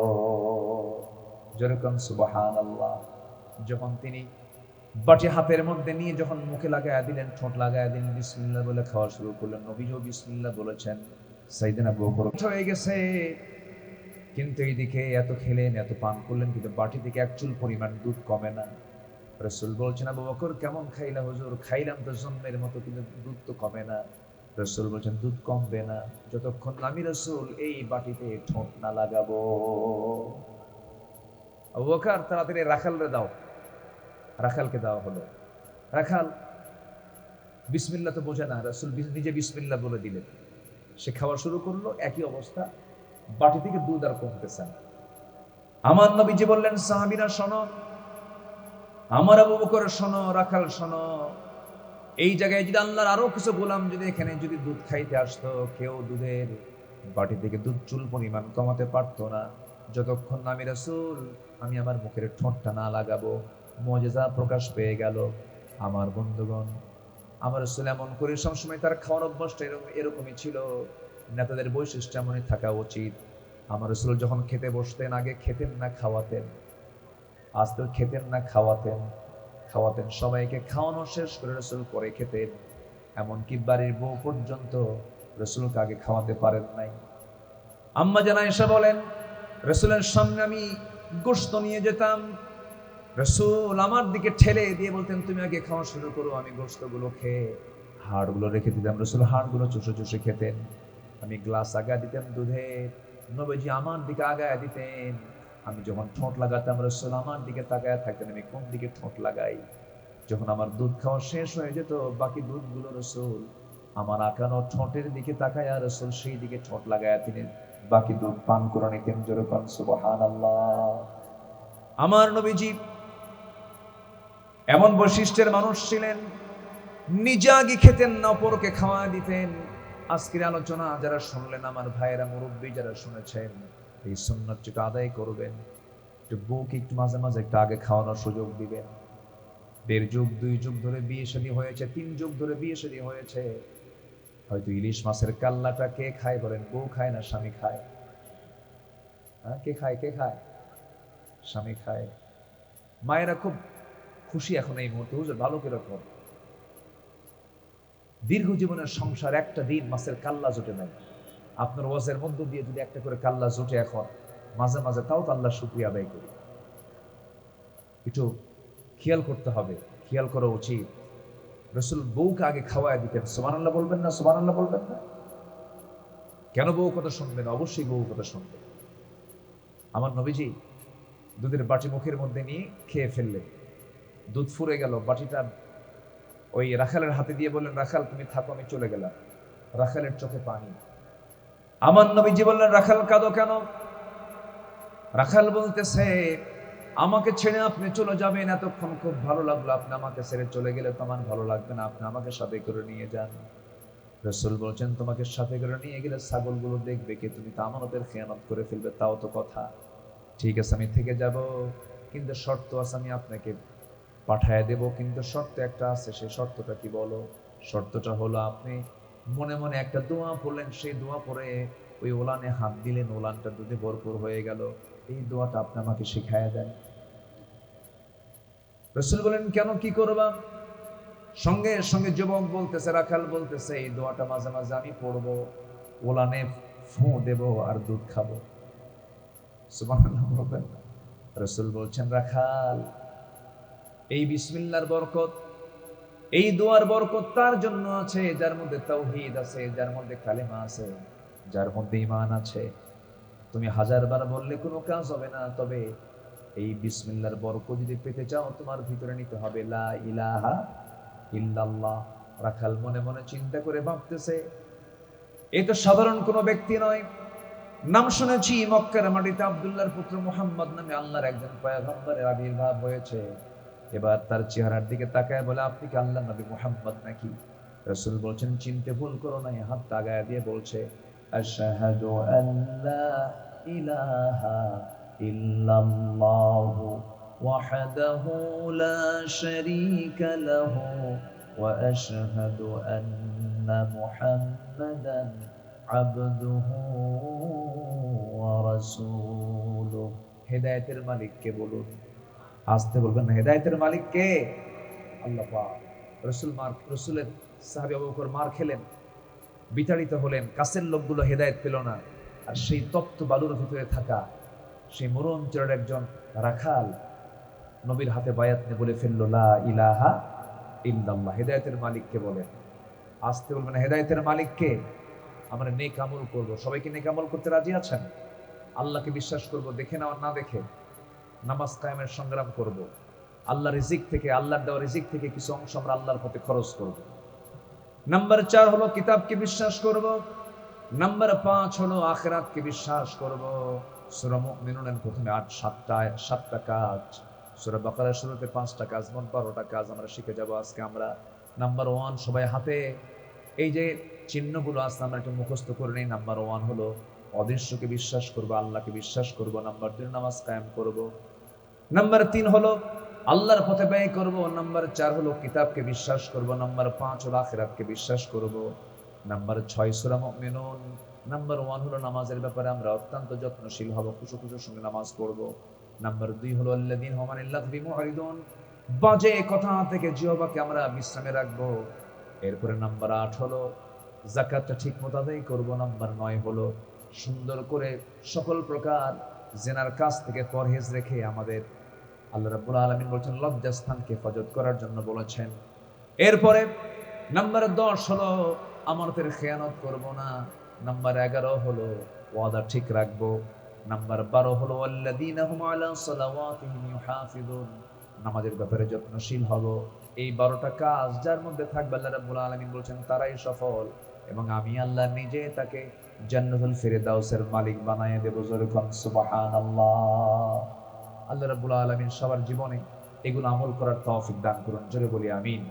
যেরকম সুবহানাল্লাহ। যখন তিনি বাটি হাতের মধ্যে নিয়ে যখন মুখে লাগায়া দিলেন, ঠোঁট লাগায়া দিলেন, বিসমিল্লাহ বলে খাওয়া শুরু করলেন। নবীও বিসমিল্লাহ বলেছেন। সাইয়েদনা আবু বকর হয়ে গেছে, কিন্তু এইদিকে এত খেলেন, এত পান করলেন, কিন্তু বাটি থেকে এক চুল পরিমাণ দুধ কমে না। রাসূল বলছেন, আবু বকর কেমন খাইলা হুজুর? খাইলাম তো জন্মের মতো, কিন্তু দুধ তো কমে না। রাসূল বলছেন দুধ কমবে না যতক্ষণ আমি রাসূল এই বাটিতে ঠোঁট না লাগাবো। আবু বকর তাড়াতাড়ি রাখালরে দাও। রাখালকে দেওয়া হলো। রাখাল বিসমিল্লাহ তো বোঝে না, রাসূল নিজে বিসমিল্লাহ বলে দিলেন। সে খাওয়া শুরু করলো, একই অবস্থা, বাটি থেকে দুধ আর কমতেছে না। আমার নবীজি বললেন, সাহাবীরা শোনো, আমার আবু বকর শোনো, রাখাল শোনো, এই জায়গায় যদি আল্লাহর আরো কিছু গোলাম যদি এখানে যদি দুধ খাইতে আসতো, কেউ দুধের বাটি থেকে দুধ চুল পরিমাণ কমাতে পারতো না যতক্ষণ না আমি রাসূল আমি আমার মুখের ঠোঁটটা না লাগাবো। মুজিজা প্রকাশ পেয়ে গেল। আমার বন্ধুগণ, আমার রাসূল এমন করে সবসময় তার খাওয়ার অভ্যাসটা এরকমই ছিল। নেতাদের বৈশিষ্ট্য এমনই থাকা উচিত। আমার রাসূল যখন খেতে বসতেন, আগে খেতেন না খাওয়াতেন, আজ খেতেন না খাওয়াতেন, খাওয়াতেন সবাইকে, খাওয়ানো শেষ করে রাসূল পরে খেতেন। এমনকি বাড়ির বউ পর্যন্ত রাসূলকে আগে খাওয়াতে পারেন নাই। আম্মা জান আয়েশা বলেন, রাসূলের সামনে আমি গোশত নিয়ে যেতাম, রাসূল আমার দিকে ঠেলে দিয়ে বলতেন তুমি আগে খাওয়া শুরু করো, আমি গোশতগুলো খেয়ে হাড়গুলো রেখে দিতাম। রাসূল হাড়গুলো চুষে চুষে খেতেন। আমি গ্লাস আগায় দিতাম দুধের, নবীজি আমার দিকে আগায় দিতেন। আমি যখন ঠোঁট লাগাতাম, রাসূল আমার দিকে তাকায় থাকতেন আমি কোন দিকে ঠোঁট লাগাই। যখন আমার দুধ খাওয়া শেষ হয়ে যেত, বাকি দুধগুলো রাসূল আমার আঁকানো ঠোঁটের দিকে তাকায়, আর রাসূল সেই দিকে ঠোঁট লাগায় তিনি বাকি দুধ পান করে নিতেন। জোরে কোন সুবহানাল্লাহ। আমার নবীজি এমন বৈশিষ্ট্যের মানুষ ছিলেন, নিজে আগে খেতেন না, অপরকে খাওয়া দিতেন। আজকের আলোচনা যারা শুনলেন, আমার ভাইয়েরা, মুরব্বী যারা শুনেছেন, এই সুন্নাতটা আদায় করবেন। একটু বউকে একটু মাঝে মাঝে একটু আগে খাওয়ানোর সুযোগ দিবেন। 1.5 যুগ 2 যুগ ধরে বিয়ে শাদী হয়েছে, 3 যুগ ধরে বিয়ে শাদী হয়েছে, হয়তো ইলিশ মাছের কাল্লাটা কে খায় বলেন? বউ খায় না স্বামী খায়? হ্যাঁ, কে খায়? কে খায়? স্বামী খায়। মায়েরা খুব খুশি এখন এই মুহূর্তে, হুজুর ভালো কিরকম? দীর্ঘ জীবনের সংসার, একটা দিন মাছের কাল্লা জোটে নাই। আপনার ওয়াজের মধ্য দিয়ে যদি একটা করে কাল্লা জোটে এখন মাঝে মাঝে, তাও তো আল্লাহ শুকরিয়া আদায় করি। একটু খেয়াল করতে হবে, খেয়াল করা উচিত। রাসূল বউকে আগে খাওয়ায় দিতেন। সুবহানাল্লাহ বলবেন না? সুবহানাল্লাহ বলবেন না? কেন বউ কথা শুনবেন? অবশ্যই বউ কথা শুনবেন। আমার নবীজি দুধের বাটি মুখের মধ্যে নিয়ে খেয়ে ফেললেন। দুধ ফুরে গেল, বাটিটা ওই রাখালের হাতে দিয়ে বললেন, রাখাল তুমি থাকো, আমি চলে গেলাম। রাখালের চোখে পানি। আমার নবীজি বললেন, রাখাল কাঁদো কেন? রাখাল বলতেছে, আমাকে ছেড়ে আপনি চলে যাবেন, এতক্ষণ খুব ভালো লাগলো, আপনি আমাকে ছেড়ে চলে গেলে তো আমার ভালো লাগবে না, আপনি আমাকে সাথে করে নিয়ে যান। রাসূল বলছেন, তোমাকে সাথে করে নিয়ে গেলে ছাগলগুলো দেখবে কে? তুমি তো আমানতের খেয়ানত করে ফেলবে। তাও তো কথা, ঠিক আছে আমি থেকে যাব, কিন্তু শর্ত আছে, আমি আপনাকে পাঠায় দেব, কিন্তু শর্ত একটা আছে। সেই শর্তটা কি বলো? শর্তটা হলো আপনি মনে মনে একটা দোয়া পড়লেন, সেই দোয়া পড়ে ওই ওলানে হাত দিলেন, ওলানটা দুধে ভরপুর হয়ে গেল। এই দোয়াটা আপনি আমাকে শিখায়া দেন। রাসূল বলেন, কেন, কি করবা? সঙ্গে সঙ্গে যুবক বলতেছে, রাখাল বলতেছে, এই দোয়াটা মাঝে মাঝে আমি পড়বো, ওলানে ফু দেব আর দুধ খাবো। সুবহানাল্লাহ বলবেন না? রাসূল বলছেন, রাখাল, এই বিসমিল্লাহর বরকত, এই দোয়ার বরকত তার জন্য আছে যার মধ্যে তাওহীদ আছে, যার মধ্যে কালেমা আছে, যার মধ্যে ঈমান আছে। তুমি 1000 বার বললে কোনো কাজ হবে না, তবে এই বিসমিল্লাহর বরকত যদি পেতে চাও, তোমার ভিতরে নিতে হবে লা ইলাহা ইল্লাল্লাহ। রাখাল মনে মনে চিন্তা করে ভাবতেছে, এই তো সাধারণ কোনো ব্যক্তি নয়, নাম শুনেছি মক্কার মাটিতে আব্দুল্লাহর পুত্র মুহাম্মদ নামে আল্লাহর একজন পয়গম্বরের আবির্ভাব হয়েছে। এবার তার চেহারার দিকে তাকায় বলে, আপনি কি আল্লাহর নবী মুহাম্মদ নাকি? রাসূল বলছেন, চিনতে ভুল করো নাই। হাত তাগায় দিয়ে বলছে, আশহাদু আল্লা ইলাহা ইল্লাল্লাহু ওয়াহদাহু লা শারীকা লাহু ওয়া আশহাদু আন্না মুহাম্মাদান আবদুহু ওয়া রাসূলুহু। হেদায়েতের মালিক কে বলুন? আসতে বলবেন না, হেদায়েতের মালিক কে? আল্লাহ পাক। রাসূলের সাহাবী আবু বকর মার খেলেন, বিতাড়িত হলেন, কাছের লোকগুলো হেদায়েত পেল না। আর সেই তপ্ত বালুর ভিতরে থাকা সেই মরণ চরের একজন রাখাল নবীর হাতে বায়াত নিয়ে বলে ফেলল, লা ইলাহা ইল্লাল্লাহ। হেদায়েতের মালিক কে বলেন? আসতে বলবেন হেদায়েতের মালিক কে? আমরা নেক আমল করব। সবাই কি নেক আমল করতে রাজি আছেন? আল্লাহকে বিশ্বাস করব, দেখে না না দেখে নামাজ কায়েমের সংগ্রাম করব। আল্লাহ রিজিক থেকে, আল্লাহর দেওয়া রিজিক থেকে কিছু অংশ আমরা আল্লাহর পথে খরচ করব। নাম্বার 4 হলো কিতাবকে বিশ্বাস করব। নাম্বার 5 হলো আখিরাতকে বিশ্বাস করব। সূরা মুমিনুনের প্রথমে 7টা কাজ, সূরা বাকারার শুরুতে 5টা কাজ, মোট 12টা কাজ আমরা শিখে যাব আজকে আমরা। নাম্বার 1, সবাই হাতে এই যে চিহ্নগুলো আছে আমরা একটু মুখস্থ করে নিই। নাম্বার 1 হলো অদৃশ্যকে বিশ্বাস করব, আল্লাহকে বিশ্বাস করব। নাম্বার 2 নামাজ কায়েম করব। নাম্বার 3 হলো আল্লাহর পথে ব্যয় করব। নাম্বার 4 হলো কিতাবকে বিশ্বাস করব। নাম্বার 5 হলো আখিরাতকে বিশ্বাস করব। নাম্বার 6 সূরা মুমিনুন। নাম্বার 1 হলো নামাজের ব্যাপারে আমরা অত্যন্ত যত্নশীল হব, খুশুখুশুর সঙ্গে নামাজ পড়ব। নাম্বার 2 হলো আল্লাযীনা হুম আনিল লাগবি মুরিদুন, বাজে কথা থেকে জিহ্বাকে আমরা বিশ্রামে রাখবো। এরপরে নাম্বার 8 হলো যাকাতটা ঠিকমতো আদায় করব। নাম্বার 9 হলো সুন্দর করে সকল প্রকার জেনার কাজ থেকে পরহেজ রেখে আমাদের আল্লাহ রাব্বুল আলামিন বলেছেন লজ্জাস্থানকে হেফাজত করার জন্য বলেছেন। এরপরে নাম্বার 10 হলো আমানতের খেয়ানত করব না। নাম্বার 11 হলো ওয়াদা ঠিক রাখবো। নাম্বার 12 হলো আল্লাযীনা হুম আলা সালাওয়াতিহিম ইউহাফিজুন, নামাজের ব্যাপারে যত্নশীল হব। এই 12টা কাজ যার মধ্যে থাকবে আল্লাহ রাব্বুল আলামিন বলেছেন তারাই সফল, এবং আমি আল্লাহ নিজে তাকে জান্নাতুল ফিরদাউসের মালিক বানায় দেব। জোরে কোন সুবহানাল্লাহ। আল্লাহ রাব্বুল আলামিন সবার জীবনে এগুলো আমল করার তৌফিক দান করুন। জোরে বলি আমিন।